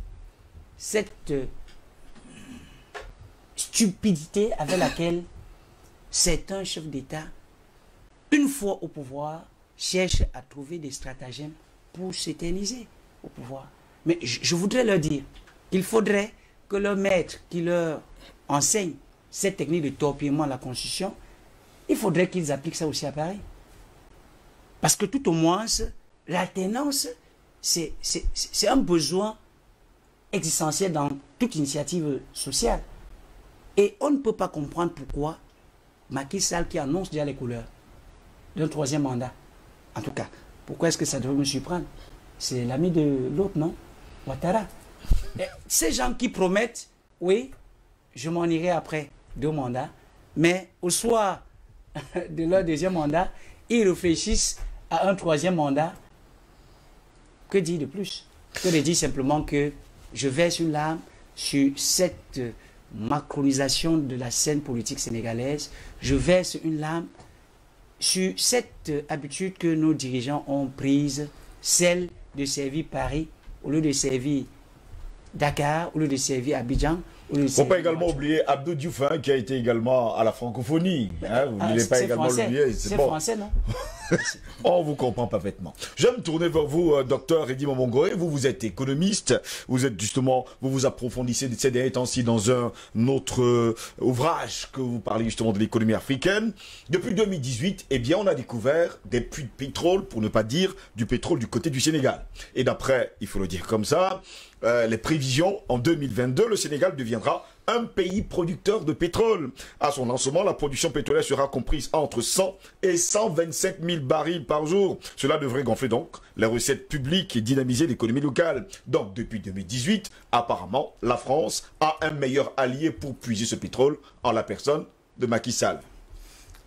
cette stupidité avec laquelle certains chefs d'État, une fois au pouvoir, cherchent à trouver des stratagèmes pour s'éterniser au pouvoir. Mais je voudrais leur dire qu'il faudrait que leur maître qui leur enseigne cette technique de torpillement à la Constitution, il faudrait qu'ils appliquent ça aussi à Paris. Parce que tout au moins, l'alternance, c'est un besoin existentiel dans toute initiative sociale. Et on ne peut pas comprendre pourquoi Macky Sall, qui annonce déjà les couleurs d'un troisième mandat, en tout cas, pourquoi est-ce que ça devrait me surprendre? C'est l'ami de l'autre, non? Ouattara. Et ces gens qui promettent, oui, je m'en irai après 2 mandats, mais au soir de leur deuxième mandat, ils réfléchissent à un troisième mandat. Que dire de plus? Que de dire simplement que je verse une larme sur cette macronisation de la scène politique sénégalaise. Je verse une larme sur cette habitude que nos dirigeants ont prise, celle de servir Paris au lieu de servir Dakar, au lieu de servir Abidjan. Il ne faut
pas également oublier Abdou Diouf, hein, qui a été également à la francophonie. Hein, vous ne voulez pas également l'oublier.
C'est bon. Français, non?
On vous comprend parfaitement. Je vais me tourner vers vous, docteur Eddy Momongoé. Vous êtes économiste. Vous êtes justement, vous approfondissez ces derniers temps-ci dans un autre ouvrage que vous parlez justement de l'économie africaine. Depuis 2018, eh bien, on a découvert des puits de pétrole, pour ne pas dire du pétrole du côté du Sénégal. Et d'après, il faut le dire comme ça, les prévisions, en 2022, le Sénégal deviendra un pays producteur de pétrole. À son lancement, la production pétrolière sera comprise entre 100 et 125 000 barils par jour. Cela devrait gonfler donc les recettes publiques et dynamiser l'économie locale. Donc, depuis 2018, apparemment, la France a un meilleur allié pour puiser ce pétrole en la personne de Macky Sall.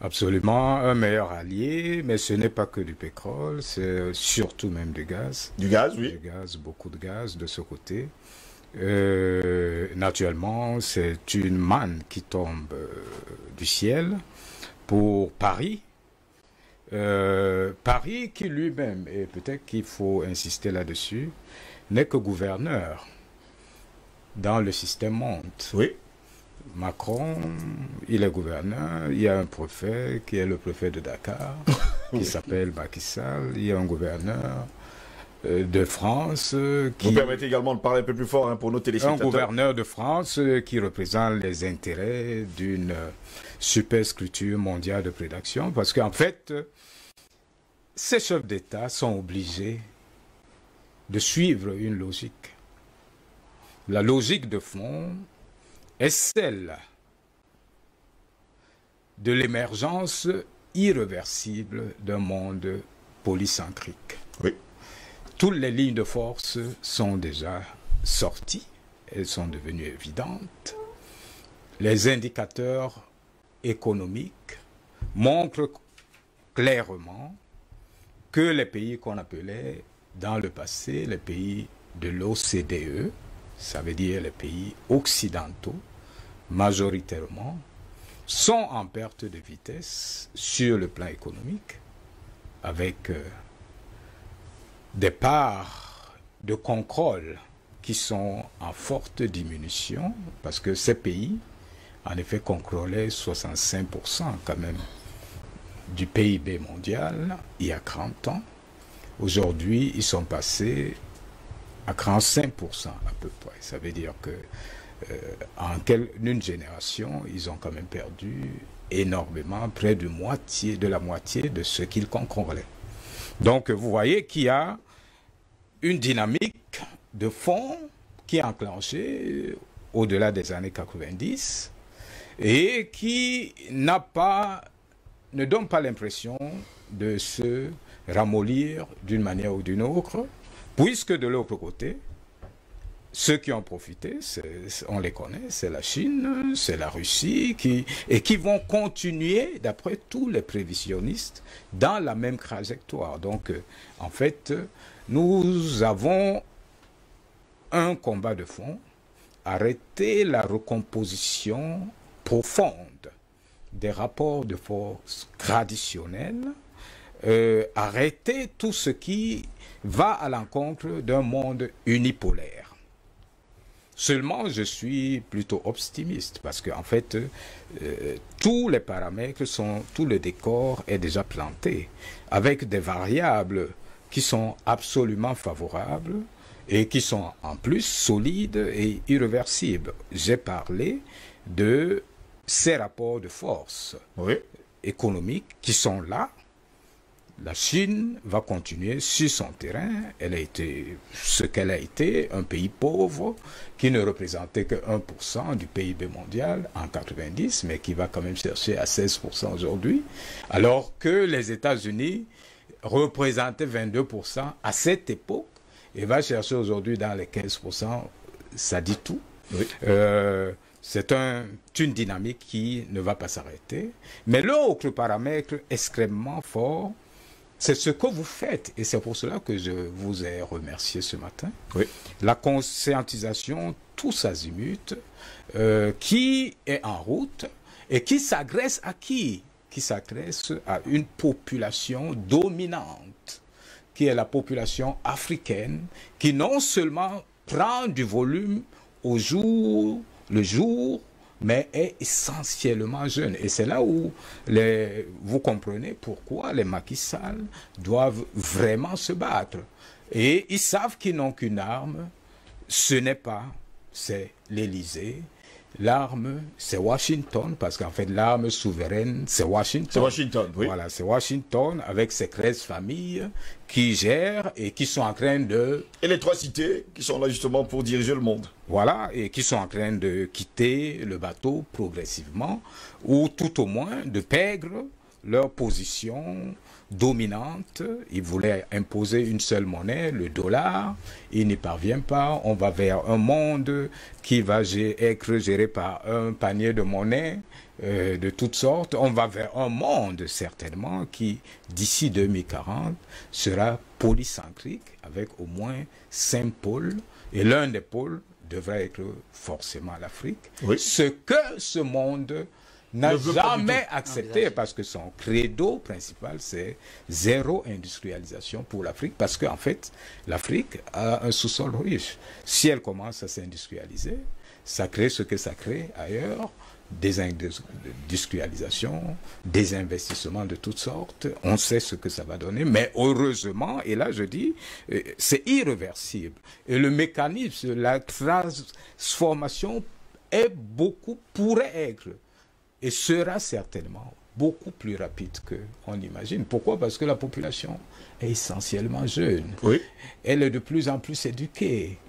Absolument, un meilleur allié, mais ce n'est pas que du pétrole, c'est surtout même du gaz.
Du gaz, oui.
Du gaz, beaucoup de gaz de ce côté. Naturellement, c'est une manne qui tombe du ciel pour Paris. Paris qui lui-même, et peut-être qu'il faut insister là-dessus, n'est que gouverneur dans le système monde.
Oui.
Macron, il est gouverneur, il y a un préfet qui est le préfet de Dakar, qui s'appelle Macky Sall, il y a un gouverneur de France qui...
Vous permettez également de parler un peu plus fort, hein, pour nos téléspectateurs.
Un gouverneur de France qui représente les intérêts d'une superstructure mondiale de prédation, parce qu'en fait, ces chefs d'État sont obligés de suivre une logique. La logique de fond est celle de l'émergence irréversible d'un monde polycentrique.
Oui.
Toutes les lignes de force sont déjà sorties, elles sont devenues évidentes. Les indicateurs économiques montrent clairement que les pays qu'on appelait dans le passé les pays de l'OCDE, ça veut dire les pays occidentaux, majoritairement, sont en perte de vitesse sur le plan économique, avec des parts de contrôle qui sont en forte diminution, parce que ces pays, en effet, contrôlaient 65% quand même du PIB mondial il y a 30 ans. Aujourd'hui, ils sont passés à 45% à peu près. Ça veut dire que en une génération, ils ont quand même perdu énormément, près de la moitié de ce qu'ils contrôlaient. Donc, vous voyez qu'il y a une dynamique de fond qui est enclenchée au-delà des années 90 et qui ne donne pas l'impression de se ramollir d'une manière ou d'une autre, puisque de l'autre côté, ceux qui ont profité, on les connaît, c'est la Chine, c'est la Russie, qui vont continuer, d'après tous les prévisionnistes, dans la même trajectoire. Donc, en fait, nous avons un combat de fond, arrêter la recomposition profonde des rapports de force traditionnels, arrêter tout ce qui va à l'encontre d'un monde unipolaire. Seulement, je suis plutôt optimiste parce qu'en fait, tous les paramètres tout le décor est déjà planté avec des variables qui sont absolument favorables et qui sont en plus solides et irréversibles. J'ai parlé de ces rapports de force économiques qui sont là. La Chine va continuer sur son terrain. Elle a été ce qu'elle a été, un pays pauvre qui ne représentait que 1% du PIB mondial en 90, mais qui va quand même chercher à 16% aujourd'hui, alors que les États-Unis représentaient 22% à cette époque et va chercher aujourd'hui dans les 15%. Ça dit tout. Oui. C'est une dynamique qui ne va pas s'arrêter. Mais l'autre paramètre extrêmement fort, c'est ce que vous faites, et c'est pour cela que je vous ai remercié ce matin. Oui. La conscientisation tous azimuts qui est en route et qui s'adresse à qui? Qui s'adresse à une population dominante, qui est la population africaine, qui non seulement prend du volume le jour, mais est essentiellement jeune. Et c'est là où vous comprenez pourquoi les Macky Sall doivent vraiment se battre. Et ils savent qu'ils n'ont qu'une arme, c'est l'Élysée. L'arme, c'est Washington, parce qu'en fait, l'arme souveraine, c'est Washington.
C'est Washington, oui.
Voilà, c'est Washington, avec ses 13 familles qui gèrent et qui sont en train de...
Et les 3 cités qui sont là justement pour diriger le monde.
Voilà, et qui sont en train de quitter le bateau progressivement, ou tout au moins de perdre leur position dominante. Ils voulaient imposer une seule monnaie, le dollar. Ils n'y parviennent pas. On va vers un monde qui va être géré par un panier de monnaies de toutes sortes. On va vers un monde certainement qui, d'ici 2040, sera polycentrique avec au moins 5 pôles. Et l'un des pôles devrait être forcément l'Afrique.
Oui.
Ce que ce monde n'a
Ne veut pas du
jamais
tout.
accepté, parce que son credo principal, c'est zéro industrialisation pour l'Afrique, parce qu'en fait, l'Afrique a un sous-sol riche. Si elle commence à s'industrialiser, ça crée ce que ça crée ailleurs, des industrialisations, des investissements de toutes sortes. On sait ce que ça va donner, mais heureusement, et là je dis, c'est irréversible. Et le mécanisme, la transformation pourrait être et sera certainement beaucoup plus rapide qu'on imagine. Pourquoi? Parce que la population est essentiellement jeune.
Oui.
Elle est de plus en plus éduquée.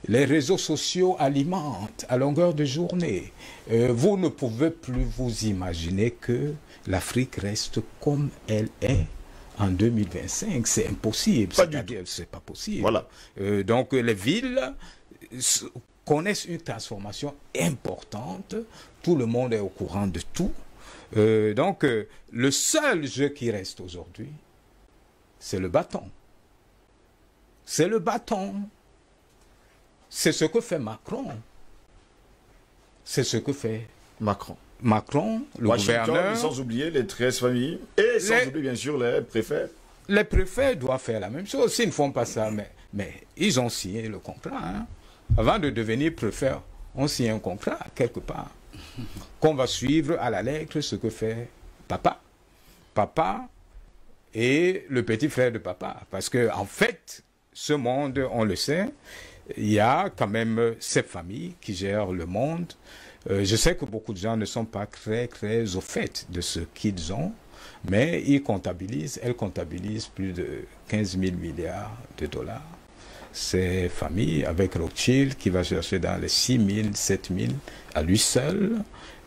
Les réseaux sociaux alimentent à longueur de journée. Vous ne pouvez plus vous imaginer que l'Afrique reste comme elle est en 2025. C'est impossible. C'est-à-dire, c'est pas possible.
Voilà.
Donc les villes connaissent une transformation importante. Tout le monde est au courant de tout. Donc le seul jeu qui reste aujourd'hui, c'est le bâton. C'est le bâton. C'est ce que fait Macron. C'est ce que fait
Macron.
Macron, le
Washington,
gouverneur.
sans oublier les 13 familles et sans oublier bien sûr les préfets.
Les préfets doivent faire la même chose. S'ils ne font pas ça, mais ils ont signé le contrat. Hein. Avant de devenir préfet, on signe un contrat quelque part. Qu'on va suivre à la lettre ce que fait papa. Papa et le petit frère de papa. Parce que en fait, ce monde, on le sait, il y a quand même ces familles qui gèrent le monde. Je sais que beaucoup de gens ne sont pas très au fait de ce qu'ils ont, mais elles comptabilisent plus de 15 000 milliards de dollars. Ces familles, avec Rothschild qui va chercher dans les 6 000, 7 000 à lui seul,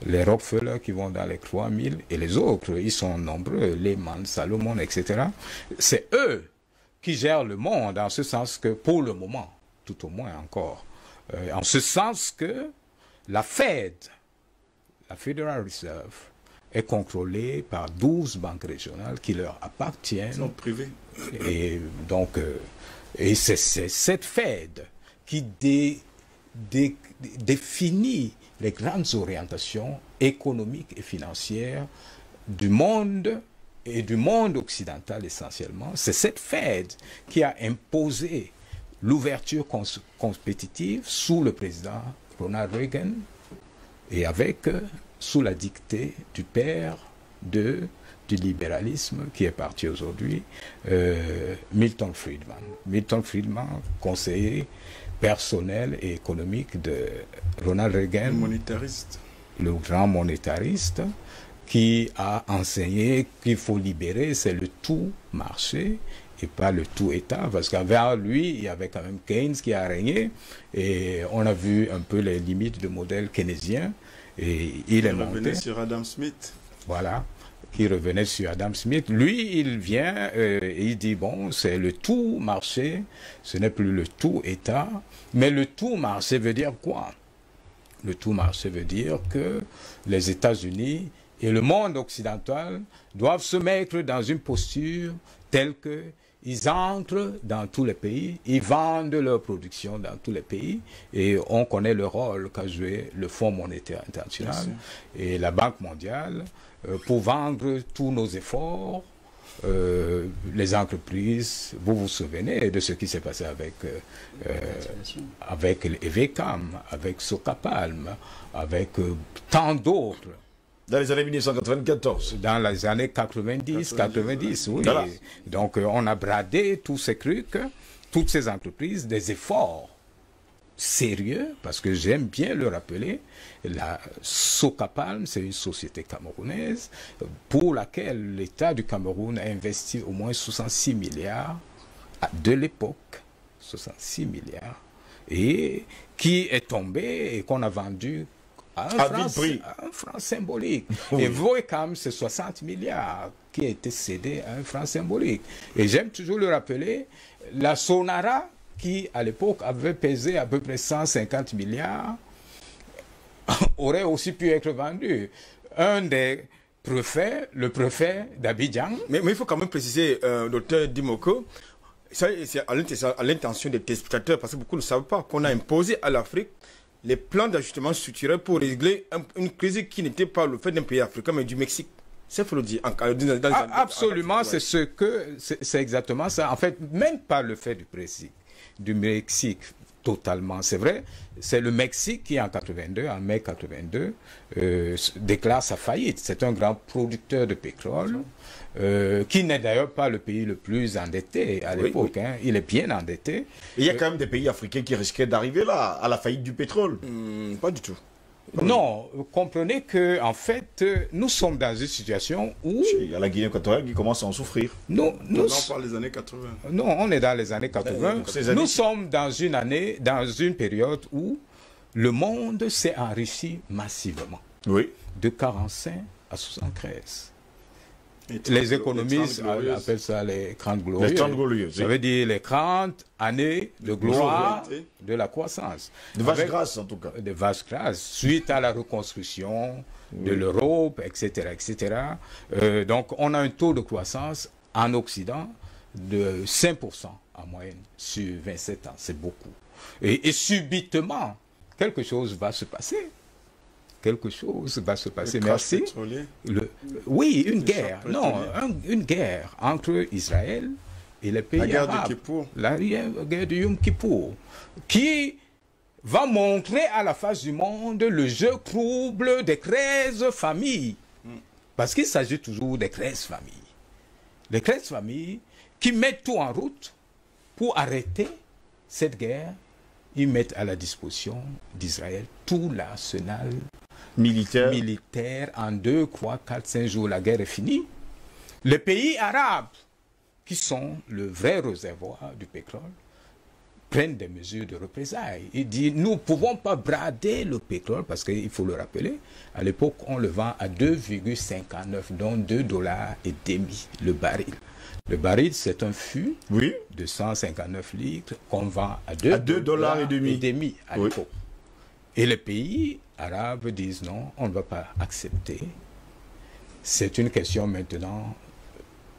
les Rockefeller qui vont dans les 3 000 et les autres, ils sont nombreux, Lehman, Salomon, etc. C'est eux qui gèrent le monde, en ce sens que, pour le moment, tout au moins encore, en ce sens que la Fed, la Federal Reserve, est contrôlée par 12 banques régionales qui leur appartiennent.
Ils sont privés.
Et donc, et c'est cette Fed qui définit les grandes orientations économiques et financières du monde et du monde occidental essentiellement. C'est cette Fed qui a imposé l'ouverture compétitive sous le président Ronald Reagan et sous la dictée du père du libéralisme qui est parti aujourd'hui, Milton Friedman. Milton Friedman, conseiller personnel et économique de Ronald Reagan,
Monétariste.
le grand monétariste, qui a enseigné qu'il faut libérer, c'est le tout marché et pas le tout État, parce qu'avant lui, il y avait quand même Keynes qui a régné, et on a vu un peu les limites du modèle keynésien, et il est monté.
revenait sur Adam Smith.
Voilà, qui revenait sur Adam Smith. Lui, il vient et il dit, bon, c'est le tout marché, ce n'est plus le tout État, mais le tout marché veut dire quoi? Le tout marché veut dire que les États-Unis et le monde occidental doivent se mettre dans une posture telle que ils entrent dans tous les pays, ils vendent leur production dans tous les pays, et on connaît le rôle qu'a joué le Fonds monétaire international et la Banque mondiale pour vendre tous nos efforts. Les entreprises, vous vous souvenez de ce qui s'est passé avec l'EVECAM, avec Socapalm, avec tant d'autres.
Dans les années 1994.
Dans les années 90, oui.
Voilà.
Donc on a bradé tous ces trucs, toutes ces entreprises, des efforts sérieux, parce que j'aime bien le rappeler, la Socapalm, c'est une société camerounaise pour laquelle l'État du Cameroun a investi au moins 66 milliards de l'époque, 66 milliards, et qui est tombé et qu'on a vendu à un franc symbolique. Oui. Et Voecam, c'est 60 milliards qui a été cédé à un franc symbolique. Et j'aime toujours le rappeler, la Sonara, qui à l'époque avait pesé à peu près 150 milliards, aurait aussi pu être vendu. Un des préfets, le préfet d'Abidjan.
Mais il faut quand même préciser, docteur Dimoko, Ça, c'est à l'intention des téléspectateurs, parce que beaucoup ne savent pas qu'on a imposé à l'Afrique les plans d'ajustement structurel pour régler une crise qui n'était pas le fait d'un pays africain, mais du Mexique. C'est faut le dire.
Absolument, c'est exactement ça. En fait, même pas le fait du Mexique totalement, c'est vrai. C'est le Mexique qui, en mai 82, déclare sa faillite. C'est un grand producteur de pétrole, qui n'est d'ailleurs pas le pays le plus endetté à l'époque. Oui. Hein. Il est bien endetté.
Et il y a quand même des pays africains qui risquaient d'arriver là, à la faillite du pétrole.
Pas du tout.
Non, comprenez que en fait, nous sommes dans une situation où...
Il y a la Guinée équatoriale qui commence à en souffrir.
On parle des années 80.
Non, on est dans les années 80. Nous sommes dans une période où le monde s'est enrichi massivement.
Oui.
De 45 à 73. Les économistes appellent ça les 30 glorieuses.
Les 30 glorieuses.
Ça veut dire les 30 années de gloire de la croissance.
De vache grasse, en tout cas.
De vache grasse, suite à la reconstruction de l'Europe, etc. etc. Donc, on a un taux de croissance en Occident de 5% en moyenne sur 27 ans. C'est beaucoup. Et subitement, quelque chose va se passer. Quelque chose va se passer. Merci. Oui, une guerre. Non, une guerre entre Israël et les pays arabes. La guerre de Yom Kippour. Qui va montrer à la face du monde le jeu trouble des 13 familles. Parce qu'il s'agit toujours des 13 familles. Les 13 familles qui mettent tout en route pour arrêter cette guerre. Ils mettent à la disposition d'Israël tout l'arsenal militaire en 2, 3, 4, 5 jours. La guerre est finie. Les pays arabes, qui sont le vrai réservoir du pétrole, prennent des mesures de représailles. Ils disent, nous ne pouvons pas brader le pétrole, parce qu'il faut le rappeler, à l'époque, on le vend à 2,59, donc $2,50 le baril. Le baril, c'est un fût de 159 litres qu'on vend à $2,50 à l'époque. Et les pays arabes disent non, on ne va pas accepter. C'est une question maintenant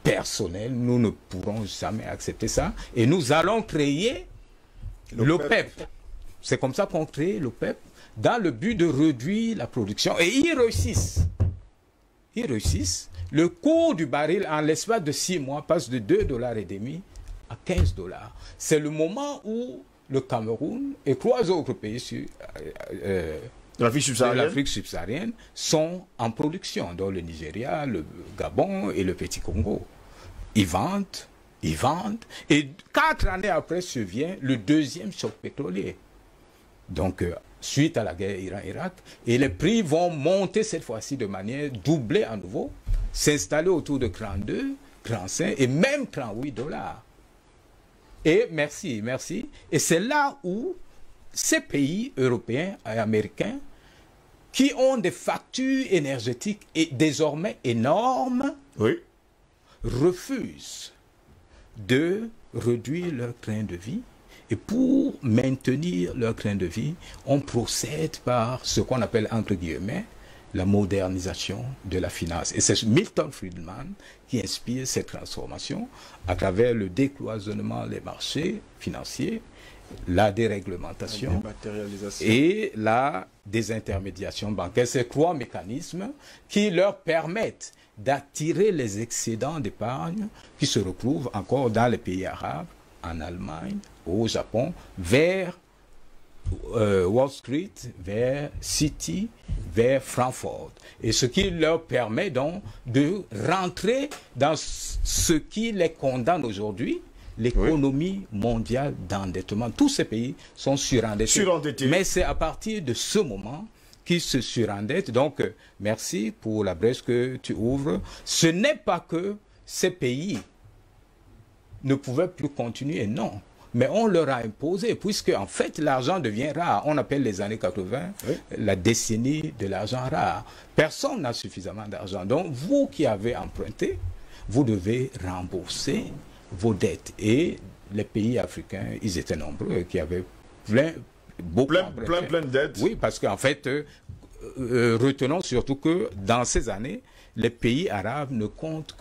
personnelle. Nous ne pourrons jamais accepter ça. Et nous allons créer l'OPEP. C'est comme ça qu'on crée l'OPEP dans le but de réduire la production. Et ils réussissent. Ils réussissent. Le cours du baril en l'espace de 6 mois passe de $2,50 à $15. C'est le moment où le Cameroun et 3 autres pays de l'Afrique subsaharienne sont en production, dont le Nigeria, le Gabon et le Petit Congo. Ils vendent. Et 4 années après survient le deuxième choc pétrolier. Donc, suite à la guerre Iran-Irak, et les prix vont monter cette fois-ci de manière doublée à nouveau, s'installer autour de 32, 35 et même $38. Et merci. Et c'est là où ces pays européens et américains qui ont des factures énergétiques désormais énormes refusent de réduire leur train de vie. Et pour maintenir leur train de vie, on procède par ce qu'on appelle, entre guillemets, la modernisation de la finance. Et c'est Milton Friedman qui inspire cette transformation à travers le décloisonnement des marchés financiers, la déréglementation et la désintermédiation bancaire. Ces 3 mécanismes qui leur permettent d'attirer les excédents d'épargne qui se retrouvent encore dans les pays arabes, en Allemagne, au Japon, vers Wall Street, vers City, vers Francfort. Et ce qui leur permet donc de rentrer dans ce qui les condamne aujourd'hui, l'économie mondiale d'endettement. Tous ces pays sont surendettés. Mais c'est à partir de ce moment qu'ils se surendettent. Donc, merci pour la brèche que tu ouvres. Ce n'est pas que ces pays ne pouvaient plus continuer, non. Mais on leur a imposé, puisque en fait l'argent devient rare. On appelle les années 80 la décennie de l'argent rare. Personne n'a suffisamment d'argent. Donc vous qui avez emprunté, vous devez rembourser vos dettes. Et les pays africains, ils étaient nombreux, qui avaient beaucoup
plein de dettes.
Oui, parce qu'en fait, retenons surtout que dans ces années, les pays arabes ne comptent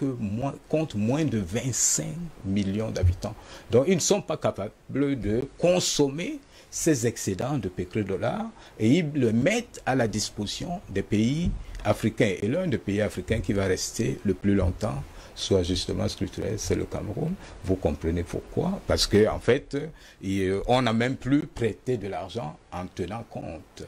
moins de 25 millions d'habitants. Donc ils ne sont pas capables de consommer ces excédents de pétrodollars et ils le mettent à la disposition des pays africains. Et l'un des pays africains qui va rester le plus longtemps sous ajustement structurel, c'est le Cameroun. Vous comprenez pourquoi? Parce qu'en fait, on n'a même plus prêté de l'argent en tenant compte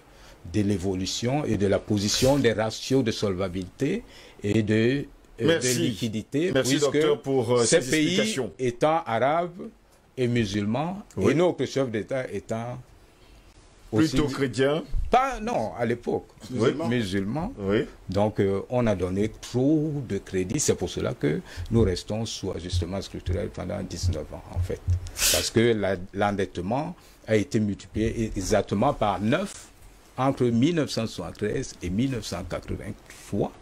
de l'évolution et de la position des ratios de solvabilité et de liquidité.
Merci docteur pour
ces
ces
pays
explications.
étant arabes et musulmans, et notre chef d'État étant
plutôt chrétien.
Non, à l'époque, musulmans.
Oui.
Donc, on a donné trop de crédit. C'est pour cela que nous restons sous ajustement structurel pendant 19 ans, en fait. Parce que l'endettement a été multiplié exactement par 9 entre 1973 et 1983,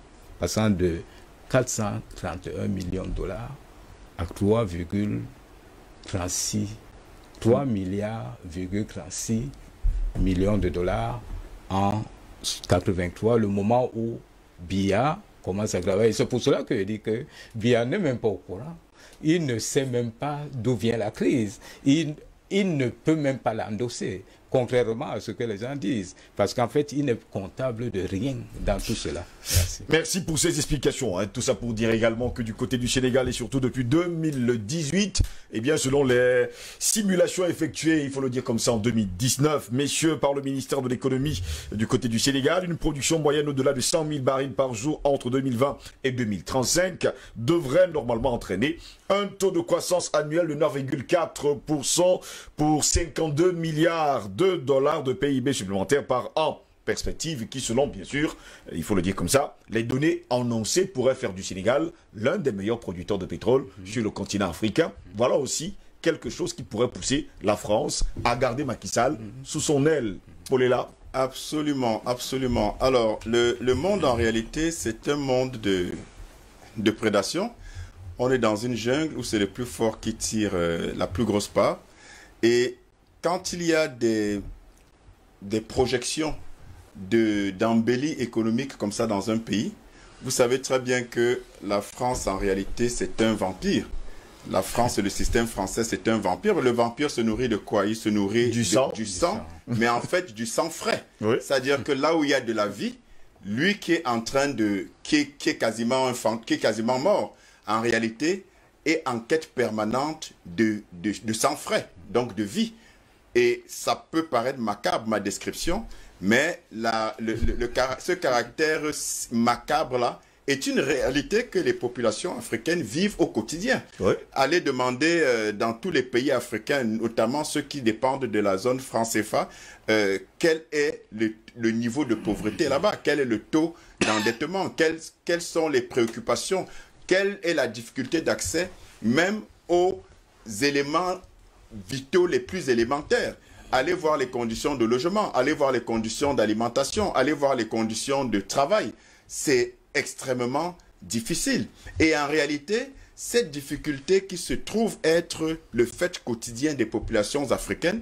passant de 431 millions de dollars à 3 milliards,36 millions de dollars en 83, le moment où BIA commence à travailler. C'est pour cela que je dis que BIA n'est même pas au courant. Il ne sait même pas d'où vient la crise. Il ne peut même pas l'endosser, contrairement à ce que les gens disent. Parce qu'en fait, il n'est comptable de rien dans tout cela. Merci.
Merci pour ces explications. Tout ça pour dire également que du côté du Sénégal et surtout depuis 2018, eh bien, selon les simulations effectuées, il faut le dire comme ça, en 2019, messieurs, par le ministère de l'économie du côté du Sénégal, une production moyenne au-delà de 100 000 barils par jour entre 2020 et 2035 devrait normalement entraîner un taux de croissance annuel de 9,4% pour 52 milliards de dollars de PIB supplémentaires par an. Perspective qui, selon, bien sûr, il faut le dire comme ça, les données annoncées pourraient faire du Sénégal l'un des meilleurs producteurs de pétrole sur le continent africain. Voilà aussi quelque chose qui pourrait pousser la France à garder Macky Sall sous son aile. Paulela.
Absolument, absolument. Alors, le monde, en réalité, c'est un monde de prédation. On est dans une jungle où c'est le plus fort qui tire la plus grosse part. Et quand il y a des projections d'embellie économique comme ça dans un pays, vous savez très bien que la France, en réalité, c'est un vampire. La France et le système français, c'est un vampire. Le vampire se nourrit de quoi? Il se nourrit du sang, mais en fait du sang frais. Oui. C'est-à-dire que là où il y a de la vie, lui qui est en train qui est quasiment mort, en réalité, est en quête permanente de sang frais, donc de vie. Et ça peut paraître macabre, ma description, mais ce caractère macabre-là est une réalité que les populations africaines vivent au quotidien. Oui. Allez demander dans tous les pays africains, notamment ceux qui dépendent de la zone franc CFA, quel est le niveau de pauvreté là-bas, quel est le taux d'endettement, quelles sont les préoccupations, quelle est la difficulté d'accès même aux éléments vitaux les plus élémentaires. Allez voir les conditions de logement, allez voir les conditions d'alimentation, allez voir les conditions de travail. C'est extrêmement difficile. Et en réalité, cette difficulté qui se trouve être le fait quotidien des populations africaines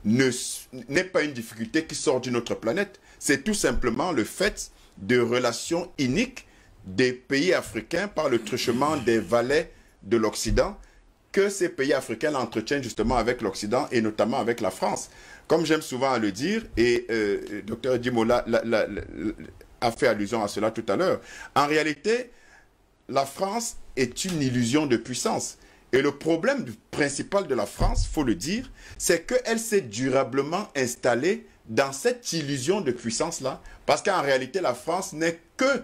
n'est pas une difficulté qui sort d'une autre planète. C'est tout simplement le fait de relations iniques des pays africains par le truchement des valets de l'Occident que ces pays africains entretiennent justement avec l'Occident et notamment avec la France. Comme j'aime souvent à le dire, et Dr Dimola a fait allusion à cela tout à l'heure, en réalité, la France est une illusion de puissance. Et le problème principal de la France, il faut le dire, c'est qu'elle s'est durablement installée dans cette illusion de puissance-là, parce qu'en réalité, la France n'est que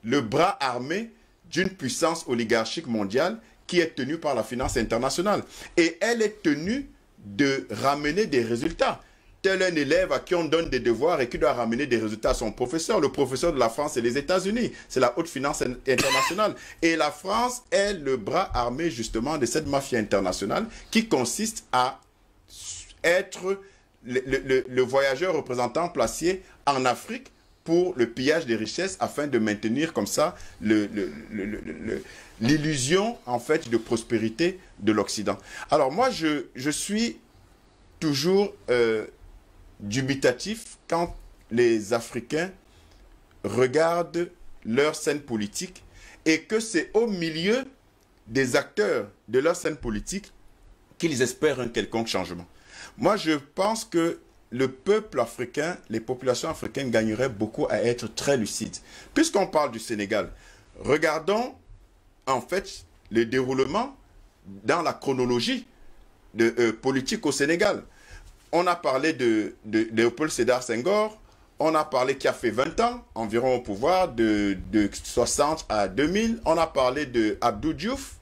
le bras armé d'une puissance oligarchique mondiale qui est tenue par la finance internationale. Et elle est tenue de ramener des résultats. Tel un élève à qui on donne des devoirs et qui doit ramener des résultats à son professeur. Le professeur de la France, c'est les États-Unis. C'est la haute finance internationale. Et la France est le bras armé justement de cette mafia internationale qui consiste à être le voyageur représentant placé en Afrique pour le pillage des richesses afin de maintenir comme ça l'illusion en fait de prospérité de l'Occident. Alors moi je suis toujours dubitatif quand les Africains regardent leur scène politique et que c'est au milieu des acteurs de leur scène politique qu'ils espèrent un quelconque changement. Moi, je pense que le peuple africain, les populations africaines gagneraient beaucoup à être très lucides. Puisqu'on parle du Sénégal, regardons en fait le déroulement dans la chronologie politique au Sénégal. On a parlé de Léopold Sédar Senghor, on a parlé qui a fait 20 ans environ au pouvoir, de 60 à 2000. On a parlé de Abdou Diouf,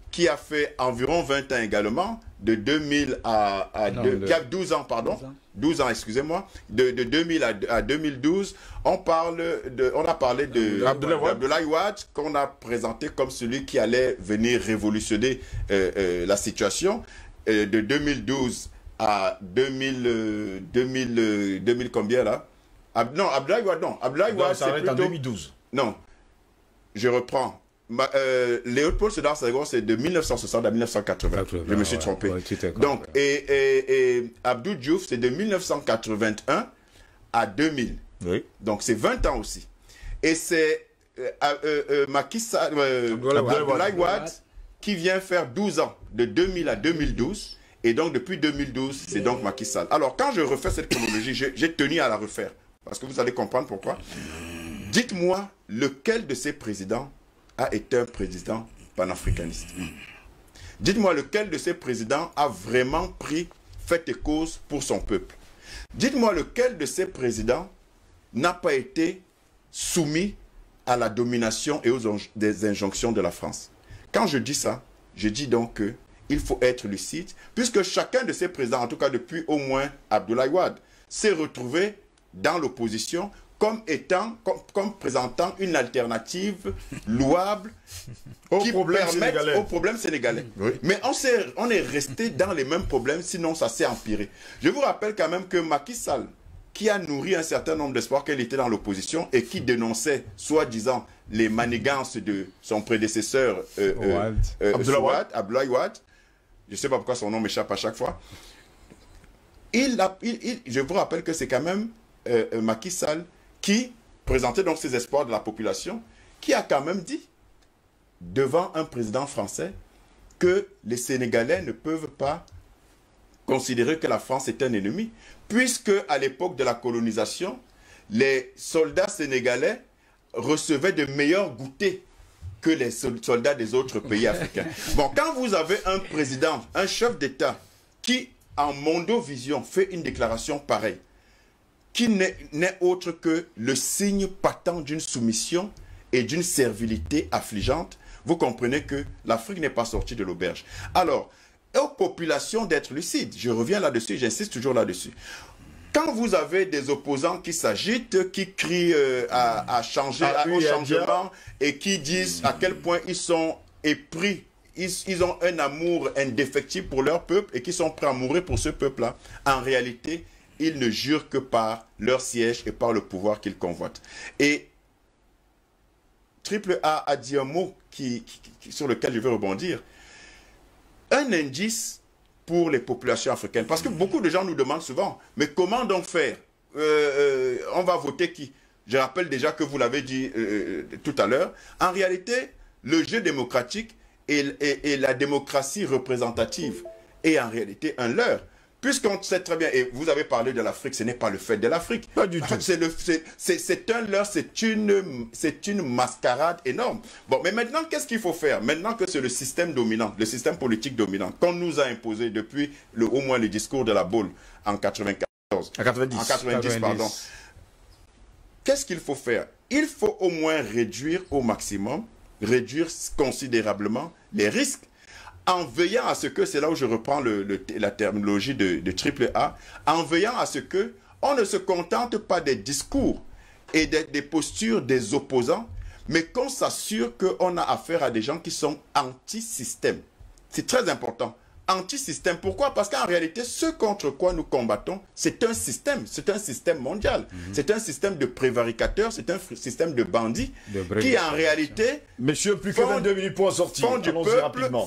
qui a fait environ 20 ans également, de 2000 qui a 12 ans, pardon. 12 ans, excusez-moi. De 2000 à 2012, on a parlé de Abdoulaye Wade, qu'on a présenté comme celui qui allait venir révolutionner la situation. De 2012 à 2000 combien là? Non, Abdoulaye Wade, non. Abdoulaye Wade,
ça arrête en 2012.
Non, je reprends. Léopold Sédar Senghor, c'est de 1960 à 1980. Je me suis trompé. Donc, et Abdou Diouf, c'est de 1981 à 2000. Oui. Donc, c'est 20 ans aussi. Et c'est Abdoulaye Wade qui vient faire 12 ans, de 2000 à 2012. Et donc, depuis 2012, c'est donc Macky Sall. Alors, quand je refais cette chronologie, j'ai tenu à la refaire. Parce que vous allez comprendre pourquoi. Dites-moi, lequel de ces présidents a été un président panafricaniste? Dites-moi, lequel de ces présidents a vraiment fait et cause pour son peuple? Dites-moi, lequel de ces présidents n'a pas été soumis à la domination et des injonctions de la France? Quand je dis ça, je dis donc qu'il faut être lucide, puisque chacun de ces présidents, en tout cas depuis au moins Abdoulaye Wade, s'est retrouvé dans l'opposition comme présentant une alternative louable qui permette au problème sénégalais. Oui. Mais on est resté dans les mêmes problèmes, sinon ça s'est empiré. Je vous rappelle quand même que Macky Sall, qui a nourri un certain nombre d'espoirs qu'il était dans l'opposition et qui dénonçait, soi-disant, les manigances de son prédécesseur Abdoulaye Wade, je ne sais pas pourquoi son nom m'échappe à chaque fois, je vous rappelle que c'est quand même Macky Sall qui présentait donc ses espoirs de la population, qui a quand même dit devant un président français que les Sénégalais ne peuvent pas considérer que la France est un ennemi, puisque à l'époque de la colonisation, les soldats sénégalais recevaient de meilleurs goûters que les soldats des autres pays africains. Bon, quand vous avez un président, un chef d'État qui, en mondovision, fait une déclaration pareille, qui n'est autre que le signe patent d'une soumission et d'une servilité affligeante, vous comprenez que l'Afrique n'est pas sortie de l'auberge. Alors, aux populations d'être lucides, je reviens là-dessus, j'insiste toujours là-dessus. Quand vous avez des opposants qui s'agitent, qui crient à changer, au changement, et qui disent à quel point ils sont épris, ils ont un amour indéfectible pour leur peuple et qui sont prêts à mourir pour ce peuple-là, en réalité, ils ne jurent que par leur siège et par le pouvoir qu'ils convoitent. Et Triple A a dit un mot sur lequel je veux rebondir. Un indice pour les populations africaines. Parce que beaucoup de gens nous demandent souvent, mais comment donc faire? On va voter qui? Je rappelle déjà que vous l'avez dit tout à l'heure. En réalité, le jeu démocratique et la démocratie représentative est en réalité un leurre. Puisqu'on sait très bien, et vous avez parlé de l'Afrique, ce n'est pas le fait de l'Afrique. Pas du tout. C'est un leurre, c'est une mascarade énorme. Bon, mais maintenant, qu'est-ce qu'il faut faire? Maintenant que c'est le système dominant, le système politique dominant, qu'on nous a imposé depuis au moins le discours de la Baule en 94. En 90, pardon. Qu'est-ce qu'il faut faire? Il faut au moins réduire au maximum, réduire considérablement les risques, en veillant à ce que, c'est là où je reprends la terminologie de Triple A, en veillant à ce que on ne se contente pas des discours et des postures des opposants, mais qu'on s'assure qu'on a affaire à des gens qui sont anti-système. C'est très important. Anti-système. Pourquoi? Parce qu'en réalité, ce contre quoi nous combattons, c'est un système mondial. C'est un système de prévaricateurs, c'est un système de bandits qui en réalité...
Monsieur, plus que 22 minutes pour en sortir.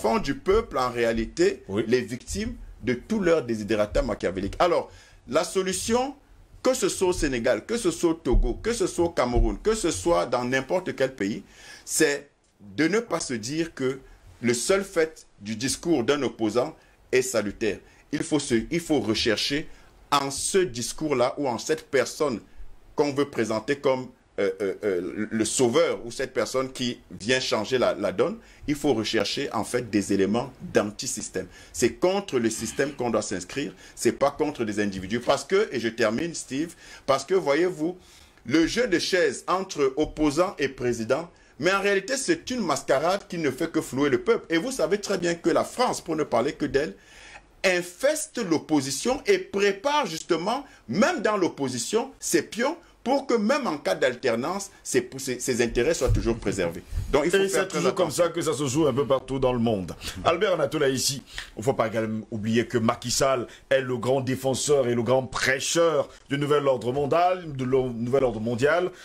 Font du peuple en réalité les victimes de tous leurs désidérata machiavéliques. Alors, la solution que ce soit au Sénégal, que ce soit au Togo, que ce soit au Cameroun, que ce soit dans n'importe quel pays, c'est de ne pas se dire que le seul fait du discours d'un opposant est salutaire. Il faut rechercher en ce discours-là ou en cette personne qu'on veut présenter comme le sauveur ou cette personne qui vient changer la donne, il faut rechercher en fait des éléments d'anti-système. C'est contre le système qu'on doit s'inscrire, c'est pas contre des individus. Parce que, et je termine Steve, parce que voyez-vous, le jeu de chaises entre opposants et présidents, mais en réalité c'est une mascarade qui ne fait que flouer le peuple. Et vous savez très bien que la France, pour ne parler que d'elle, infeste l'opposition et prépare justement, même dans l'opposition, ses pions pour que même en cas d'alternance, ses intérêts soient toujours préservés. Donc il faut
et
faire
c'est
très
toujours comme
attention.
ça que ça se joue un peu partout dans le monde. Albert Anatola ici, il ne faut pas également oublier que Macky Sall est le grand défenseur et le grand prêcheur du nouvel ordre mondial,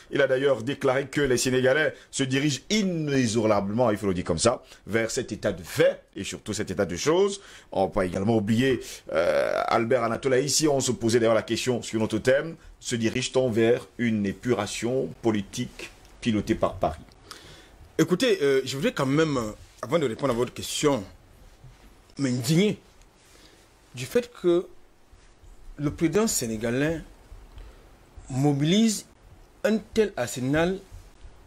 Il a d'ailleurs déclaré que les Sénégalais se dirigent inexorablement, il faut le dire comme ça, vers cet état de fait et surtout cet état de choses. On ne peut pas également oublier Albert Anatola ici, on se posait d'ailleurs la question sur notre thème, se dirige-t-on vers une épuration politique pilotée par Paris?
Écoutez, je voudrais quand même, avant de répondre à votre question, m'indigner du fait que le président sénégalais mobilise un tel arsenal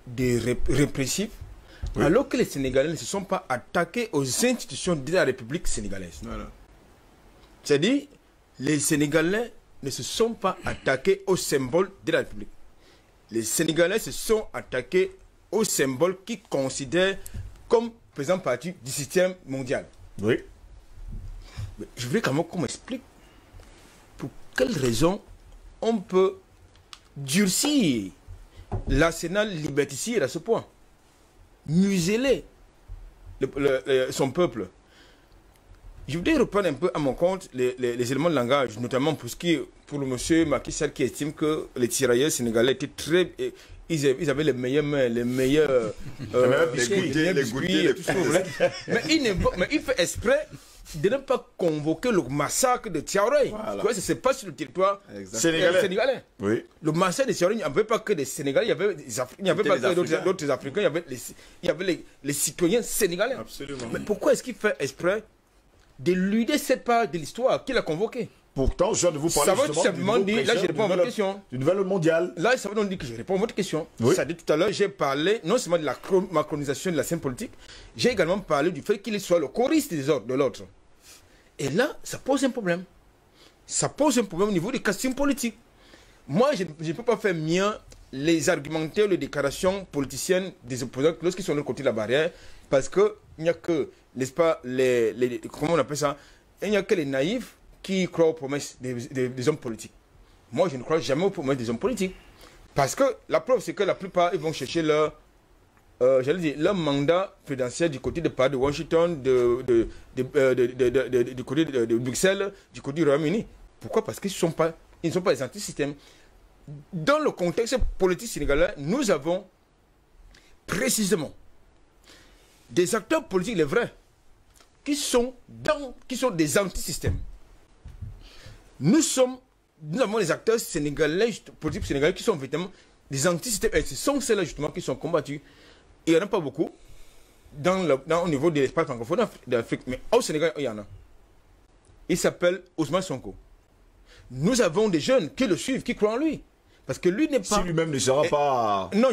de répressifs, oui, alors que les Sénégalais ne se sont pas attaqués aux institutions de la République sénégalaise. Voilà. C'est-à-dire, les Sénégalais ne se sont pas attaqués aux symboles de la République. Les Sénégalais se sont attaqués aux symboles qu'ils considèrent comme faisant partie du système mondial.
Oui.
Mais je voudrais quand même qu'on m'explique pour quelles raisons on peut durcir l'arsenal liberticide à ce point, museler son peuple. Je voudrais reprendre un peu à mon compte les éléments de langage, notamment pour le monsieur Macky Sall qui estime que les tirailleurs sénégalais étaient très... Ils avaient les meilleures mains, les meilleurs biscuits, tout ce que vous voulez. Mais il fait exprès de ne pas convoquer le massacre de Tiaroy. Voilà. Tu vois, c'est pas sur le territoire sénégalais.
Oui.
Le massacre de Tiaroy, il n'y avait pas que des Sénégalais, il n'y avait pas que d'autres Africains, il y avait les citoyens sénégalais.
Absolument.
Mais pourquoi est-ce qu'il fait exprès d'éluder cette part de l'histoire qu'il a convoquée?
Pourtant, je viens de vous parler
ça veut simplement dire, là je réponds à votre question.
Du nouvel mondial.
Là, ça veut donc dire que je réponds à votre question.
Oui.
Ça dit tout à l'heure, j'ai parlé non seulement de la macronisation de la scène politique, j'ai également parlé du fait qu'il soit le choriste de l'autre. Et là, ça pose un problème. Ça pose un problème au niveau des casting politiques. Moi, je ne peux pas faire mien les argumentaires, les déclarations politiciennes des opposants lorsqu'ils sont de l'autre côté de la barrière, parce qu'il n'y a que, n'est-ce pas, comment on appelle ça, il n'y a que les naïfs qui croient aux promesses des hommes politiques. Moi, je ne crois jamais aux promesses des hommes politiques. Parce que la preuve, c'est que la plupart, ils vont chercher leur mandat présidentiel du côté de Paris, de Washington, du côté de Bruxelles, du côté du Royaume-Uni. Pourquoi? Parce qu'ils ne sont pas des anti-systèmes. Dans le contexte politique sénégalais, nous avons précisément des acteurs politiques, les vrais, qui sont des anti-systèmes. Nous avons des acteurs sénégalais, politiques sénégalais, qui sont véritablement des anti-systèmes. Et ce sont ceux-là, justement, qui sont combattus. Il n'y en a pas beaucoup au niveau de l'espace francophone d'Afrique. Mais au Sénégal, il y en a. Il s'appelle Ousmane Sonko. Nous avons des jeunes qui le suivent, qui croient en lui. Parce que lui n'est pas...
Si lui-même ne sera pas...
Non,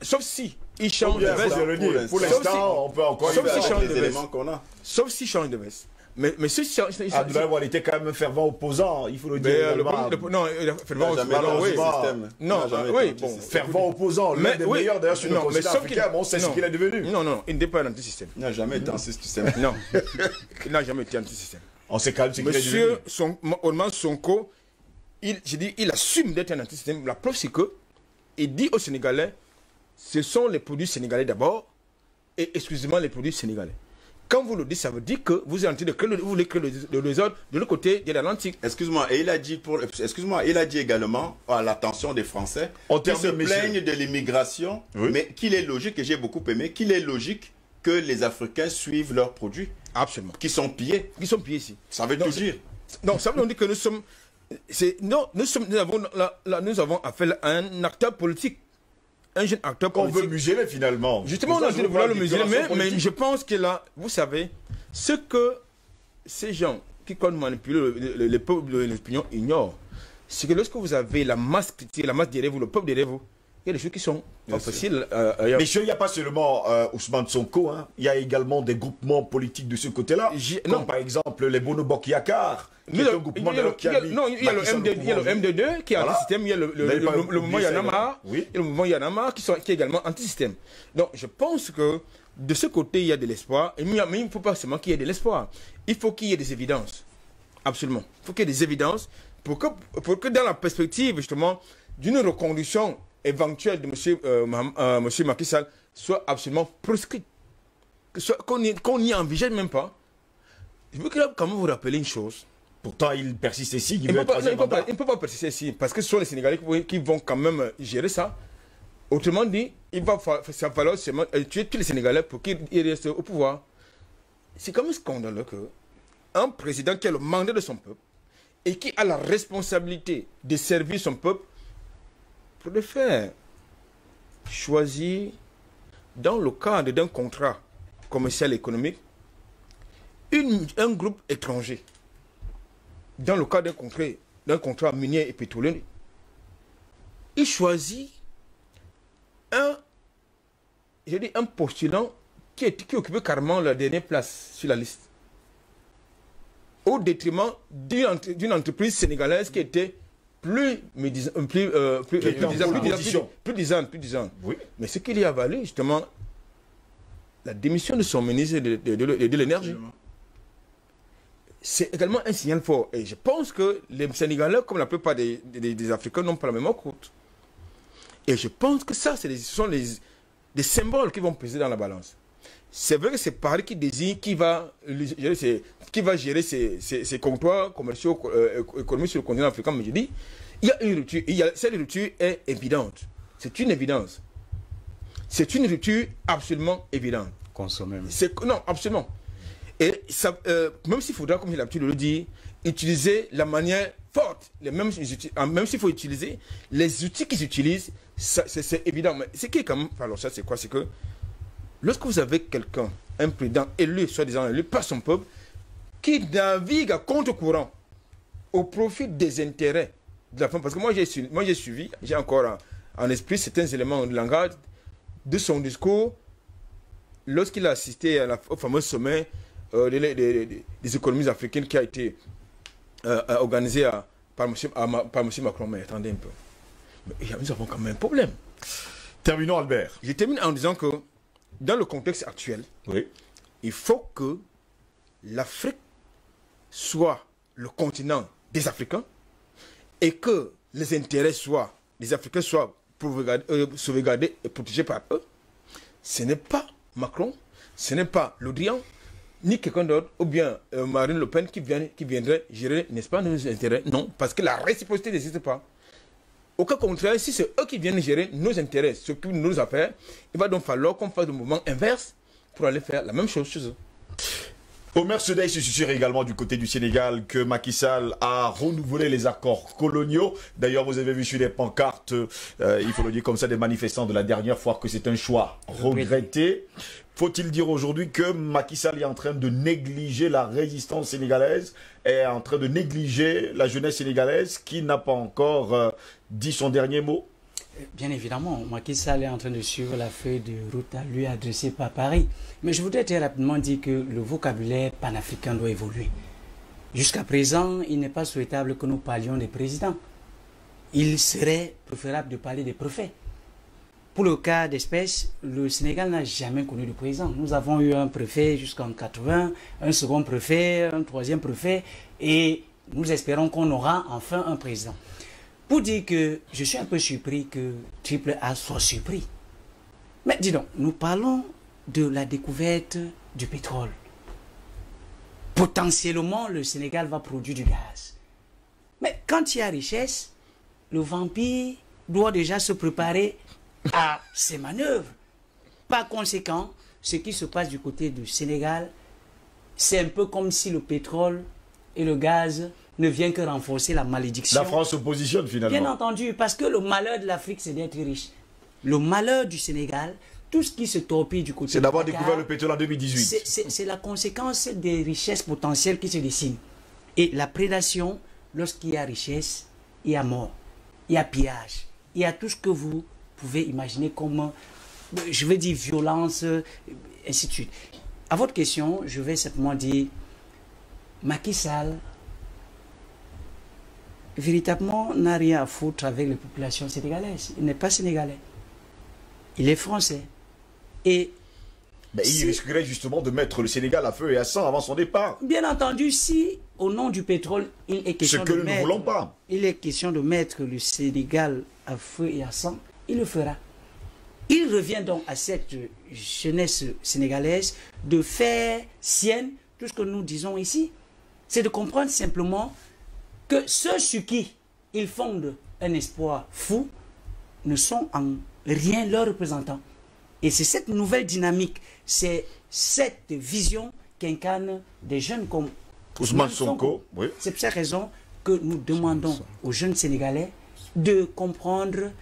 sauf si il change de veste.
Pour l'instant, on peut encore...
Sauf s'il change de veste.
Sauf
s'il change de veste. Mais si
il était quand même un fervent opposant, il faut le dire. Fervent opposant, l'un des meilleurs d'ailleurs sur le continent africain, on sait ce qu'il est devenu.
Non, il n'est pas un anti-système.
Il n'a jamais été anti-système.
Non, il n'a jamais été anti-système.
On sait quand même ce qu'il est devenu.
Monsieur Ousmane Sonko, il assume d'être un anti-système. La preuve, c'est que il dit aux Sénégalais, ce sont les produits sénégalais d'abord, et exclusivement les produits sénégalais. Quand vous le dites, ça veut dire que vous êtes en train de créer vous voulez créer le désordre de l'autre côté de l'Atlantique.
Excuse-moi, et il a dit également à l'attention des Français qui se plaignent de l'immigration, oui, mais qu'il est logique, et j'ai beaucoup aimé, qu'il est logique que les Africains suivent leurs produits.
Absolument.
Qui sont pillés.
Qui sont pillés ici.
Ça veut tout dire.
Non, ça veut dire que nous sommes Non, nous avons affaire à un acteur politique. Un jeune acteur
qu'on
politique.
veut museler finalement.
Justement, on a dit de vouloir le museler, mais je pense que là, vous savez, ce que ces gens qui comptent manipuler le peuple de l'opinion ignorent, c'est que lorsque vous avez la masse critique, la masse derrière vous, le peuple derrière vous, il y a des choses qui sont faciles.
Messieurs, il n'y a pas seulement Ousmane Sonko, hein. Il y a également des groupements politiques de ce côté-là, comme par exemple les Bono Bok Yakaar, qui est un groupement qui a mis...
Non, il y a le MD2 qui est anti-système, il y a le mouvement Yanamar, et le mouvement Yanamar qui est également anti-système. Donc je pense que de ce côté, il y a de l'espoir, mais il ne faut pas seulement qu'il y ait de l'espoir, il faut qu'il y ait des évidences. Absolument. Il faut qu'il y ait des évidences pour que dans la perspective justement d'une reconduction éventuelle de monsieur Macky Sall soit absolument proscrite. Qu'on n'y envisage même pas. Je veux quand même vous rappeler une chose.
Pourtant, il persiste ici. Il
ne peut pas persister ici parce que ce sont les Sénégalais qui vont quand même gérer ça. Autrement dit, il va falloir seulement tuer tous les Sénégalais pour qu'ils restent au pouvoir. C'est quand même scandaleux qu'un président qui a le mandat de son peuple et qui a la responsabilité de servir son peuple pour le faire choisir dans le cadre d'un contrat commercial et économique un groupe étranger dans le cadre d'un contrat minier et pétrolier. Il choisit un postulant qui occupait carrément la dernière place sur la liste au détriment d'une entreprise sénégalaise qui était plus disante.
Oui.
Mais ce qu'il y a valu, justement, la démission de son ministre de l'énergie. C'est également un signal fort. Et je pense que les Sénégalais, comme la plupart des Africains, n'ont pas la mémoire courte. Et je pense que ça, ce sont des symboles qui vont peser dans la balance. C'est vrai que c'est Paris qui désigne qui va gérer ces comptoirs commerciaux économiques sur le continent africain. Mais je dis, il y a une rupture. Cette rupture est évidente. C'est une évidence. C'est une rupture absolument évidente.
Consommer.
Non, absolument. Et ça, même s'il faudra, comme j'ai l'habitude de le dire, utiliser la manière forte, même s'il faut utiliser les outils qu'ils utilisent, c'est évident. Mais ce qui est quand même, alors ça c'est quoi? C'est que lorsque vous avez quelqu'un, un président élu, soi-disant élu par son peuple, qui navigue à contre-courant au profit des intérêts de la femme, parce que moi j'ai suivi, j'ai encore en esprit certains éléments de langage de son discours lorsqu'il a assisté au fameux sommet des économies africaines qui a été organisé par M. Macron. Mais attendez un peu. Mais nous avons quand même un problème.
Terminons, Albert.
Je termine en disant que dans le contexte actuel,
oui,
il faut que l'Afrique soit le continent des Africains et que les intérêts des Africains soient sauvegardés et protégés par eux. Ce n'est pas Macron, ce n'est pas Le Drian, ni quelqu'un d'autre, ou bien Marine Le Pen qui viendrait gérer, n'est-ce pas, nos intérêts. Non, parce que la réciprocité n'existe pas. Au cas contraire, si c'est eux qui viennent gérer nos intérêts, s'occupent de nos affaires, il va donc falloir qu'on fasse le mouvement inverse pour aller faire la même chose chez eux.
Omer Sedey se susurre également du côté du Sénégal que Macky Sall a renouvelé les accords coloniaux. D'ailleurs, vous avez vu sur les pancartes, il faut le dire comme ça, des manifestants de la dernière fois que c'est un choix regretté. Faut-il dire aujourd'hui que Macky Sall est en train de négliger la résistance sénégalaise, est en train de négliger la jeunesse sénégalaise qui n'a pas encore dit son dernier mot?
Bien évidemment, Macky Sall est en train de suivre la feuille de route à lui adressée par Paris. Mais je voudrais très rapidement dire que le vocabulaire panafricain doit évoluer. Jusqu'à présent, il n'est pas souhaitable que nous parlions des présidents. Il serait préférable de parler des préfets. Pour le cas d'espèce, le Sénégal n'a jamais connu de président. Nous avons eu un préfet jusqu'en 80, un second préfet, un troisième préfet, et nous espérons qu'on aura enfin un président. Pour dire que je suis un peu surpris que Triple A soit surpris. Mais dis donc, nous parlons de la découverte du pétrole. Potentiellement, le Sénégal va produire du gaz. Mais quand il y a richesse, le vampire doit déjà se préparer à ses manœuvres. Par conséquent, ce qui se passe du côté du Sénégal, c'est un peu comme si le pétrole et le gaz ne vient que renforcer la malédiction.
La France se positionne finalement.
Bien entendu, parce que le malheur de l'Afrique, c'est d'être riche. Le malheur du Sénégal, tout ce qui se torpille du côté
c'est d'avoir
Dakar,
découvert le pétrole en 2018.
c'est la conséquence des richesses potentielles qui se dessinent. Et la prédation, lorsqu'il y a richesse, il y a mort, il y a pillage, il y a tout ce que vous pouvez imaginer comme, je veux dire, violence, ainsi de suite. À votre question, je vais simplement dire, Macky Sall, véritablement, n'a rien à foutre avec les populations sénégalaises. Il n'est pas sénégalais. Il est français. Et
mais il risquerait justement de mettre le Sénégal à feu et à sang avant son départ.
bien entendu, si au nom du pétrole, il est question
Ce que nous ne voulons pas.
Il est question de mettre le Sénégal à feu et à sang, il le fera. Il revient donc à cette jeunesse sénégalaise de faire sienne tout ce que nous disons ici. C'est de comprendre simplement que ceux sur qui ils fondent un espoir fou ne sont en rien leurs représentants. Et c'est cette nouvelle dynamique, c'est cette vision qu'incarnent des jeunes comme
Ousmane Sonko. Oui.
C'est pour cette raison que nous demandons aux jeunes Sénégalais de comprendre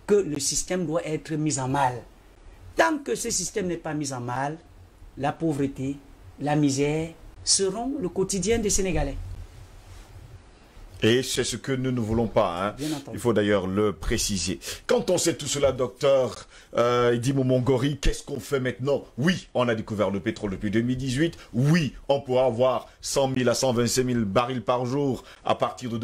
que le système doit être mis en mal. Tant que ce système n'est pas mis en mal, la pauvreté, la misère seront le quotidien des Sénégalais.
Et c'est ce que nous ne voulons pas. Hein. Il faut d'ailleurs le préciser. Quand on sait tout cela, docteur Idi Momongori, qu'est-ce qu'on fait maintenant? Oui, on a découvert le pétrole depuis 2018. Oui, on pourra avoir 100 000 à 125 000 barils par jour à partir de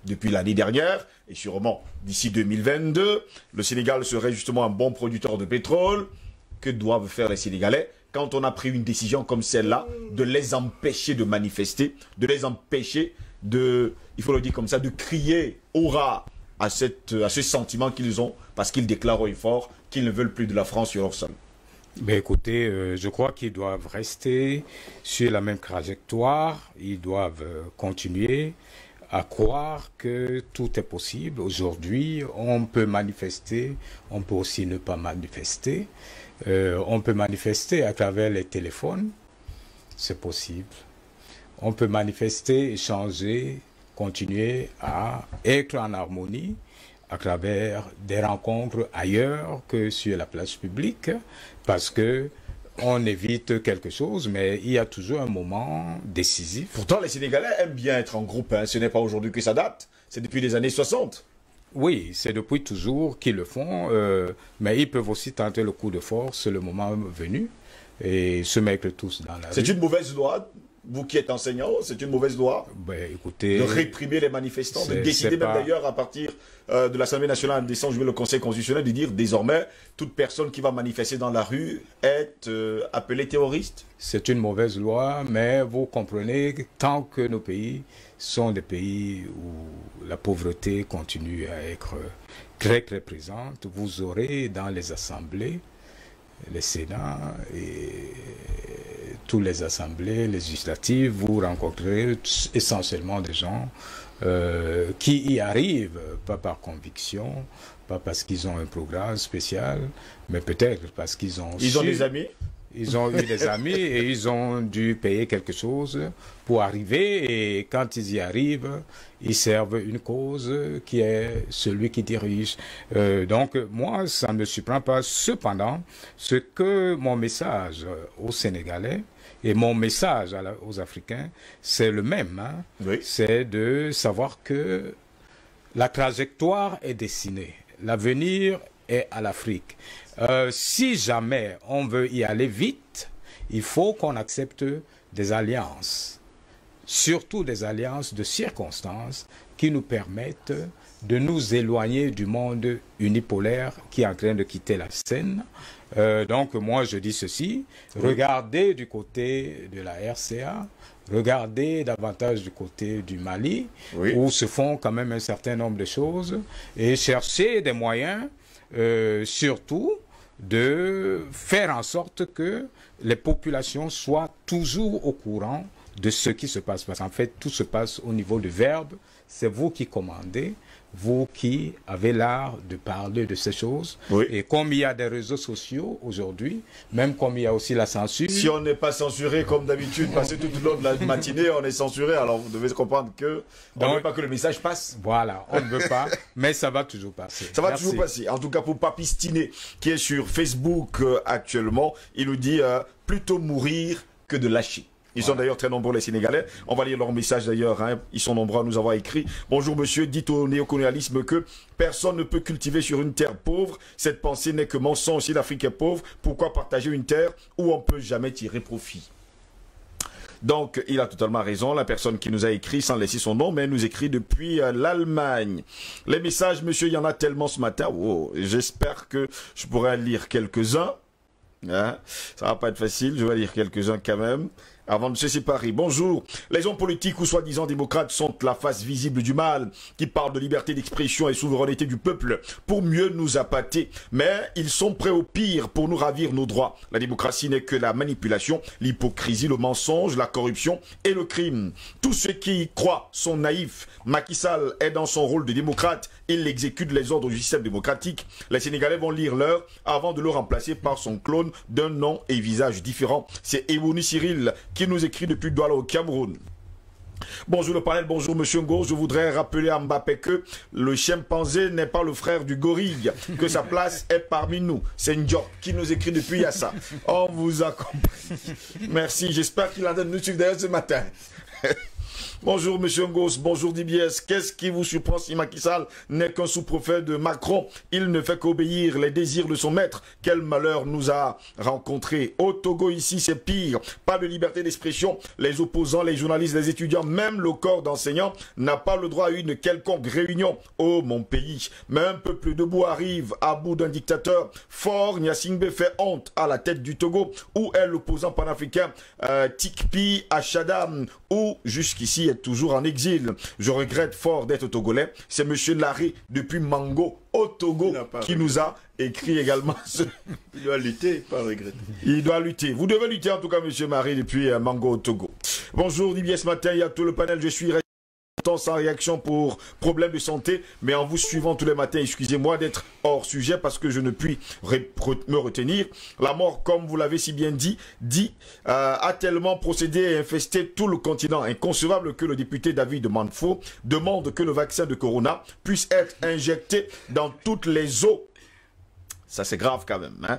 depuis l'année dernière. Et sûrement d'ici 2022, le Sénégal serait justement un bon producteur de pétrole. Que doivent faire les Sénégalais quand on a pris une décision comme celle-là, de les empêcher de manifester, de les empêcher il faut le dire comme ça, de crier hurrah à ce sentiment qu'ils ont, parce qu'ils déclarent haut et fort qu'ils ne veulent plus de la France sur leur sol.
Ben écoutez, je crois qu'ils doivent rester sur la même trajectoire, ils doivent continuer à croire que tout est possible. Aujourd'hui, on peut manifester, on peut aussi ne pas manifester. On peut manifester à travers les téléphones, c'est possible. On peut manifester, échanger, continuer à être en harmonie à travers des rencontres ailleurs que sur la place publique, parce que on évite quelque chose, mais il y a toujours un moment décisif.
Pourtant, les Sénégalais aiment bien être en groupe. Hein. Ce n'est pas aujourd'hui que ça date, c'est depuis les années 60.
Oui, c'est depuis toujours qu'ils le font, mais ils peuvent aussi tenter le coup de force le moment venu et se mettre tous dans la rue.
C'est une mauvaise loi. Vous qui êtes enseignant, c'est une mauvaise loi
écoutez,
de réprimer les manifestants, de décider même d'ailleurs à partir de l'Assemblée nationale en décembre, le Conseil constitutionnel de dire désormais toute personne qui va manifester dans la rue est appelée terroriste.
C'est une mauvaise loi, mais vous comprenez, tant que nos pays sont des pays où la pauvreté continue à être très très présente, vous aurez dans les assemblées, les Sénats et toutes les assemblées législatives, vous rencontrerez essentiellement des gens qui y arrivent, pas par conviction, pas parce qu'ils ont un programme spécial, mais peut-être parce qu'ils ont...
Ils ont des amis?
Ils ont eu des amis et ils ont dû payer quelque chose pour arriver. Et quand ils y arrivent, ils servent une cause qui est celui qui dirige. Donc moi, ça ne me surprend pas. Cependant, ce que mon message aux Sénégalais et mon message aux Africains, c'est le même. Hein?
Oui.
C'est de savoir que la trajectoire est dessinée. L'avenir est à l'Afrique. Si jamais on veut y aller vite, il faut qu'on accepte des alliances, surtout des alliances de circonstances qui nous permettent de nous éloigner du monde unipolaire qui est en train de quitter la scène. Donc moi je dis ceci, regardez du côté de la RCA, regardez davantage du côté du Mali, où se font quand même un certain nombre de choses, et cherchez des moyens surtout de faire en sorte que les populations soient toujours au courant de ce qui se passe. Parce qu'en fait, tout se passe au niveau du verbe. C'est vous qui commandez. vous qui avez l'art de parler de ces choses.
Oui.
Et comme il y a des réseaux sociaux aujourd'hui, même comme il y a aussi la censure...
Si on n'est pas censuré comme d'habitude, parce que tout au long de la matinée, on est censuré, alors vous devez comprendre que on ne veut pas que le message passe.
Voilà, on ne veut pas, mais ça va toujours passer.
Ça va
Merci.
toujours passer. En tout cas, pour Papistiné, qui est sur Facebook actuellement, il nous dit plutôt mourir que de lâcher. Ils sont d'ailleurs très nombreux, les Sénégalais. On va lire leur message d'ailleurs. Hein. Ils sont nombreux à nous avoir écrit. Bonjour monsieur, dites au néocolonialisme que personne ne peut cultiver sur une terre pauvre. Cette pensée n'est que mensonge. Si l'Afrique est pauvre, pourquoi partager une terre où on ne peut jamais tirer profit? Donc, il a totalement raison, la personne qui nous a écrit, sans laisser son nom, mais nous écrit depuis l'Allemagne. Les messages, monsieur, il y en a tellement ce matin. Oh, j'espère que je pourrai lire quelques-uns. Hein? Ça va pas être facile, je vais lire quelques-uns quand même. Avant de se séparer, bonjour. Les hommes politiques ou soi-disant démocrates sont la face visible du mal, qui parlent de liberté d'expression et souveraineté du peuple pour mieux nous appâter. Mais ils sont prêts au pire pour nous ravir nos droits. La démocratie n'est que la manipulation, l'hypocrisie, le mensonge, la corruption et le crime. Tous ceux qui y croient sont naïfs. Macky Sall est dans son rôle de démocrate. Il exécute les ordres du système démocratique. Les Sénégalais vont lire l'heure avant de le remplacer par son clone d'un nom et visage différent. C'est Ebouni Cyril qui nous écrit depuis Douala au Cameroun. Bonjour le panel, bonjour monsieur Ngo. Je voudrais rappeler à Mbappé que le chimpanzé n'est pas le frère du gorille, que sa place est parmi nous. C'est Ndiop qui nous écrit depuis Yassa. On vous a compris. Merci, j'espère qu'il a de nous suivre d'ailleurs ce matin. Bonjour Monsieur Ngos, bonjour DBS. Qu'est-ce qui vous surprend si Macky Sall n'est qu'un sous-préfet de Macron? Il ne fait qu'obéir les désirs de son maître. Quel malheur nous a rencontrés. Au Togo ici c'est pire. Pas de liberté d'expression. Les opposants, les journalistes, les étudiants, même le corps d'enseignants n'a pas le droit à une quelconque réunion. Oh mon pays. Mais un peuple debout arrive à bout d'un dictateur. Fort Gnassingbé fait honte à la tête du Togo. Où est l'opposant panafricain Tikpi Achadam, où jusqu'ici est toujours en exil. Je regrette fort d'être togolais. C'est monsieur Larry depuis Mango au Togo qui nous a écrit également ce...
Il doit lutter, pas regretter.
Il doit lutter. Vous devez lutter en tout cas monsieur Marie depuis Mango au Togo. Bonjour Dibier, ce matin il y a tout le panel. Je suis sans réaction pour problème de santé, mais en vous suivant tous les matins, excusez-moi d'être hors sujet parce que je ne puis me retenir. La mort, comme vous l'avez si bien dit, a tellement procédé et infesté tout le continent. Inconcevable que le député David Manfo demande que le vaccin de Corona puisse être injecté dans toutes les eaux. Ça c'est grave quand même, hein.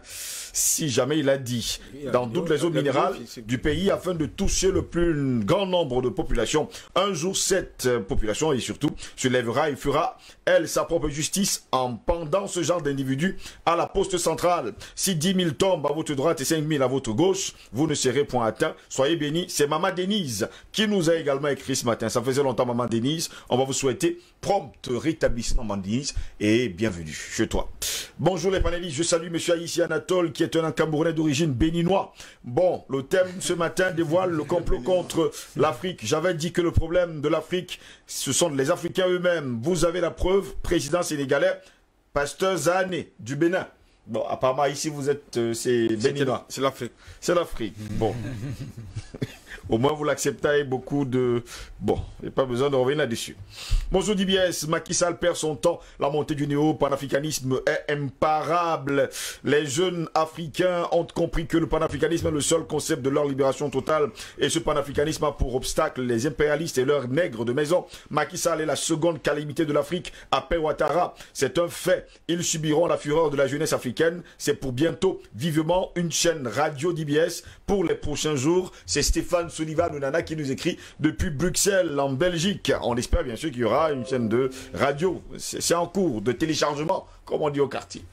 Si jamais il a dit dans toutes les eaux minérales du pays afin de toucher le plus grand nombre de populations, un jour cette population et surtout se lèvera et fera elle sa propre justice en pendant ce genre d'individus à la poste centrale. Si 10 000 tombent à votre droite et 5 000 à votre gauche, vous ne serez point atteint. Soyez bénis. C'est Maman Denise qui nous a également écrit ce matin. Ça faisait longtemps Maman Denise. On va vous souhaiter prompt rétablissement Maman Denise et bienvenue chez toi. Bonjour les panélistes, je salue monsieur Aïssi Anatole qui est un Camerounais d'origine béninois. Bon, le thème ce matin dévoile le complot contre l'Afrique. J'avais dit que le problème de l'Afrique, ce sont les Africains eux-mêmes. Vous avez la preuve, président sénégalais, pasteur Zahane du Bénin. Bon, apparemment ici vous êtes, c'est béninois.
C'est l'Afrique.
C'est l'Afrique. Bon. Au moins, vous l'acceptez avec beaucoup de... Bon, il n'y a pas besoin de revenir là-dessus. Bonjour DBS, Macky Sall perd son temps. La montée du néo-panafricanisme est imparable. Les jeunes africains ont compris que le panafricanisme est le seul concept de leur libération totale. Et ce panafricanisme a pour obstacle les impérialistes et leurs nègres de maison. Macky Sall est la seconde calamité de l'Afrique après Ouattara. C'est un fait. Ils subiront la fureur de la jeunesse africaine. C'est pour bientôt, vivement, une chaîne radio DBS. Pour les prochains jours, c'est Stéphane Sullivan Nana qui nous écrit depuis Bruxelles en Belgique. On espère bien sûr qu'il y aura une chaîne de radio. C'est en cours de téléchargement, comme on dit au quartier.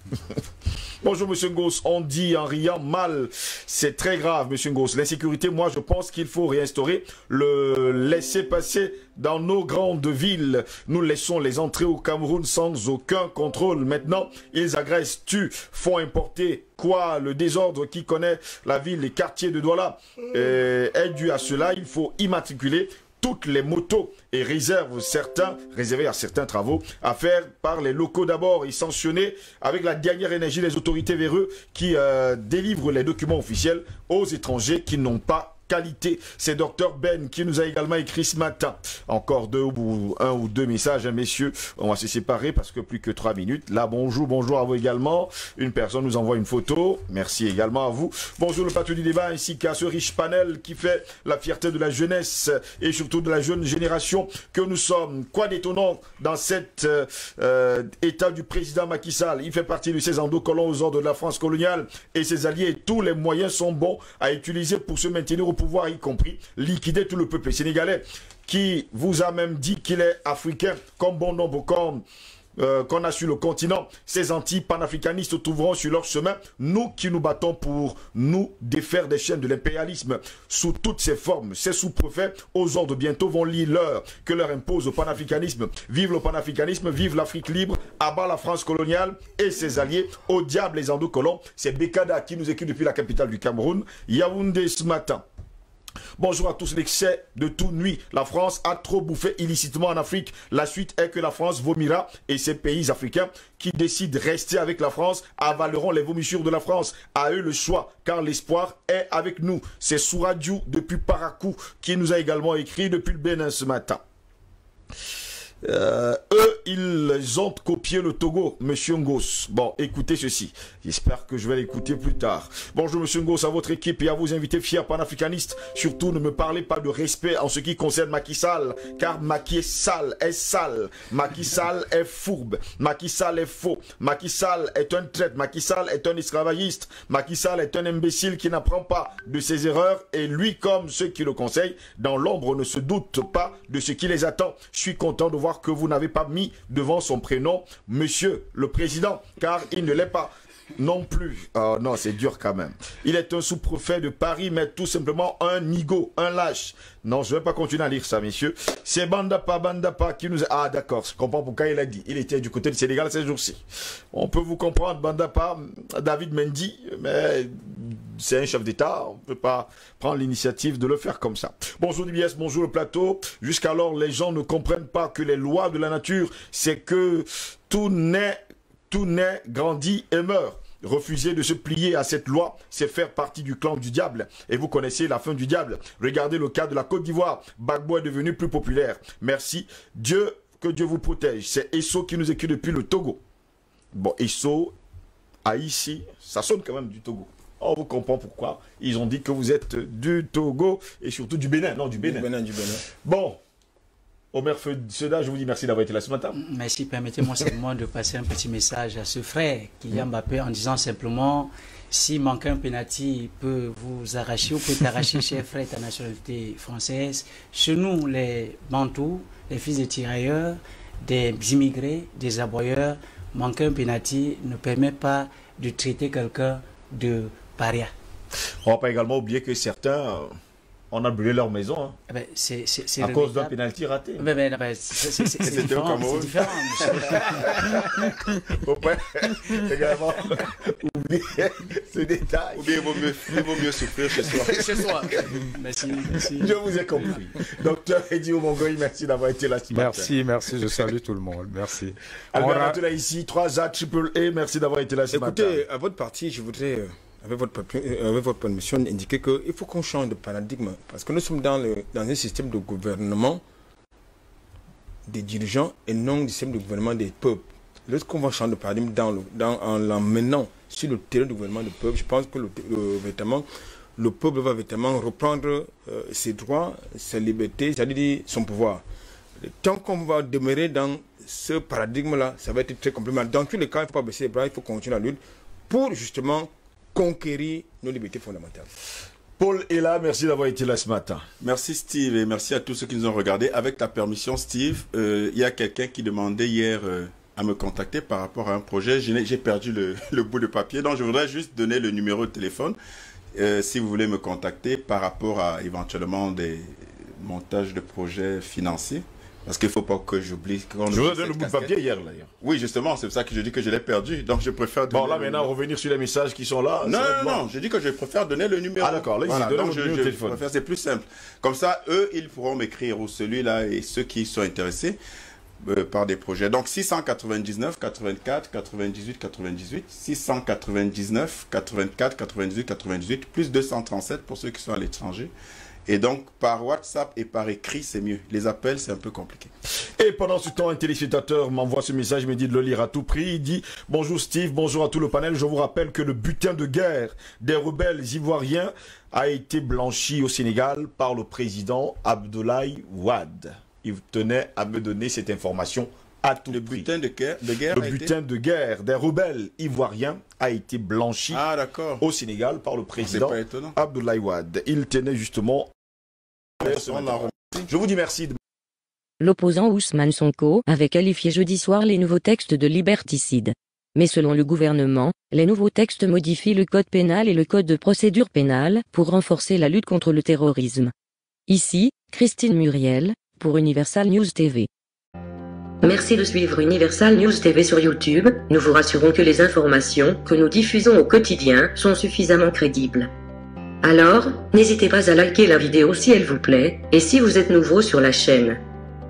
Bonjour monsieur Ngos, on dit en riant mal, c'est très grave monsieur Ngos. L'insécurité, moi je pense qu'il faut réinstaurer le laisser-passer dans nos grandes villes. Nous laissons les entrées au Cameroun sans aucun contrôle. Maintenant, ils agressent, tuent, font importer quoi? Le désordre qui connaît la ville, les quartiers de Douala est dû à cela. Il faut immatriculer toutes les motos et réserver à certains travaux à faire par les locaux d'abord et sanctionner avec la dernière énergie les autorités véreux qui délivrent les documents officiels aux étrangers qui n'ont pas qualité. C'est Dr Ben qui nous a également écrit ce matin. Encore un ou deux messages, hein, messieurs. On va se séparer parce que plus que 3 minutes. Là, bonjour à vous également. Une personne nous envoie une photo. Merci également à vous. Bonjour le plateau du débat ainsi qu'à ce riche panel qui fait la fierté de la jeunesse et surtout de la jeune génération que nous sommes. Quoi d'étonnant dans cet état du président Macky Sall. Il fait partie de ces endocolons aux ordres de la France coloniale et ses alliés. Et tous les moyens sont bons à utiliser pour se maintenir au pouvoir, y compris liquider tout le peuple sénégalais qui vous a même dit qu'il est africain comme bon nombre, qu'on a sur le continent. Ces anti-panafricanistes trouveront sur leur chemin, nous qui nous battons pour nous défaire des chaînes de l'impérialisme sous toutes ses formes. Ces sous-préfets aux ordres bientôt vont lire l'heure que leur impose le panafricanisme. Vive le panafricanisme, vive l'Afrique libre, abat la France coloniale et ses alliés, au diable les endocolons. C'est Bekada qui nous écrit depuis la capitale du Cameroun, Yaoundé ce matin. Bonjour à tous, l'excès de toute nuit. La France a trop bouffé illicitement en Afrique. La suite est que la France vomira et ces pays africains qui décident de rester avec la France avaleront les vomissures de la France. À eux le choix, car l'espoir est avec nous. C'est Souradiou depuis Parakou qui nous a également écrit depuis le Bénin ce matin. Eux, ils ont copié le Togo, Monsieur Ngos. Bon, écoutez ceci. J'espère que je vais l'écouter plus tard. Bonjour Monsieur Ngos, à votre équipe et à vos invités fiers panafricanistes. Surtout, ne me parlez pas de respect en ce qui concerne Macky Sall, car Macky est sale, Macky Sall est fourbe, Macky Sall est faux, Macky Sall est un traître, Macky Sall est un esclavagiste, Macky Sall est un imbécile qui n'apprend pas de ses erreurs et lui, comme ceux qui le conseillent, dans l'ombre ne se doute pas de ce qui les attend. Je suis content de voir que vous n'avez pas mis devant son prénom Monsieur le Président, car il ne l'est pas non plus. Oh non, c'est dur quand même. Il est un sous-préfet de Paris, mais tout simplement un nigo, un lâche. Non, je ne vais pas continuer à lire ça, messieurs. C'est Bandapa qui nous a... Ah d'accord, je comprends pourquoi il a dit. Il était du côté du Sénégal ces jours-ci. On peut vous comprendre, Bandapa, David Mendy, mais c'est un chef d'État. On ne peut pas prendre l'initiative de le faire comme ça. Bonjour DBS, bonjour le plateau. Jusqu'alors, les gens ne comprennent pas que les lois de la nature, c'est que tout naît, grandit et meurt. Refuser de se plier à cette loi, c'est faire partie du clan du diable. Et vous connaissez la fin du diable. Regardez le cas de la Côte d'Ivoire. Gbagbo est devenu plus populaire. Merci. Que Dieu vous protège. C'est Esso qui nous écrit depuis le Togo. Bon, Esso, Haïti, ça sonne quand même du Togo. On vous comprend pourquoi. Ils ont dit que vous êtes du Togo et surtout du Bénin. Non, du Bénin. Du Bénin. Bon. Omer Seda, je vous dis merci d'avoir été là ce matin.
Merci, permettez-moi simplement de passer un petit message à ce frère, Kylian Mbappé, en disant simplement, si manquer un penalty peut vous arracher ou peut t'arracher, cher frère, ta nationalité française, chez nous, les Bantous, les fils des tirailleurs, des immigrés, des aboyeurs, manquer un penalty ne permet pas de traiter quelqu'un de paria.
On ne va pas également oublier que certains... On a brûlé leur maison. Hein.
Ben, c'est
à cause d'un pénalty raté.
C'est différent. C'est différent.
Faut pas également oublier ce détail.
Ou bien il vaut mieux souffrir chez soi.
Chez soi. Merci.
Je vous ai compris. Docteur Eddie Omongoy, merci d'avoir été là ce matin.
Merci. Je salue tout le monde. Merci.
Albert Matula ici, 3A, Triple A, merci d'avoir été là ce matin.
Écoutez, à votre parti, je voudrais... avec votre permission, indiquer qu'il faut qu'on change de paradigme. Parce que nous sommes dans un système de gouvernement des dirigeants et non du système de gouvernement des peuples. Lorsqu'on va changer de paradigme en l'emmenant sur le terrain du gouvernement des peuples, je pense que le peuple va véritablement reprendre ses droits, ses libertés, c'est-à-dire son pouvoir. Tant qu'on va demeurer dans ce paradigme-là, ça va être très compliqué. Dans tous les cas, il ne faut pas baisser les bras, il faut continuer la lutte pour justement conquérir nos libertés fondamentales.
Paul est là, merci d'avoir été là ce matin.
Merci Steve et merci à tous ceux qui nous ont regardés. Avec ta permission Steve, il y a quelqu'un qui demandait hier à me contacter par rapport à un projet. J'ai perdu le bout de papier, donc je voudrais juste donner le numéro de téléphone si vous voulez me contacter par rapport à éventuellement des montages de projets financiers. Parce qu'il ne faut pas que j'oublie.
Je vous ai donné le bout de papier hier, d'ailleurs.
Oui, justement, c'est pour ça que je dis que je l'ai perdu. Donc, je préfère donner...
Bon, là, maintenant, revenir sur les messages qui sont là.
Non, je dis que je préfère donner le numéro.
Ah, d'accord, là, voilà, donc je téléphone.
C'est plus simple. Comme ça, eux, ils pourront m'écrire, ou celui-là, et ceux qui sont intéressés. par des projets. Donc 699, 84, 98, 98, 699, 84, 98, 98, plus 237 pour ceux qui sont à l'étranger. Et donc, par WhatsApp et par écrit, c'est mieux. Les appels, c'est un peu compliqué.
Et pendant ce temps, un téléspectateur m'envoie ce message, me dit de le lire à tout prix. Il dit « Bonjour Steve, bonjour à tout le panel. Je vous rappelle que le butin de guerre des rebelles ivoiriens a été blanchi au Sénégal par le président Abdoulaye Wade. » Il tenait à me donner cette information à tout prix.
Le butin de guerre
le butin de guerre des rebelles ivoiriens a été blanchi au Sénégal par le président Abdoulaye Wade. Il tenait justement... Je vous dis merci.
L'opposant Ousmane Sonko avait qualifié jeudi soir les nouveaux textes de liberticides. Mais selon le gouvernement, les nouveaux textes modifient le code pénal et le code de procédure pénale pour renforcer la lutte contre le terrorisme. Ici, Christine Muriel, pour Universal News TV.
Merci de suivre Universal News TV sur YouTube. Nous vous rassurons que les informations que nous diffusons au quotidien sont suffisamment crédibles. Alors, n'hésitez pas à liker la vidéo si elle vous plaît, et si vous êtes nouveau sur la chaîne.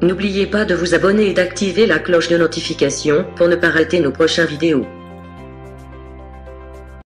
N'oubliez pas de vous abonner et d'activer la cloche de notification pour ne pas rater nos prochaines vidéos.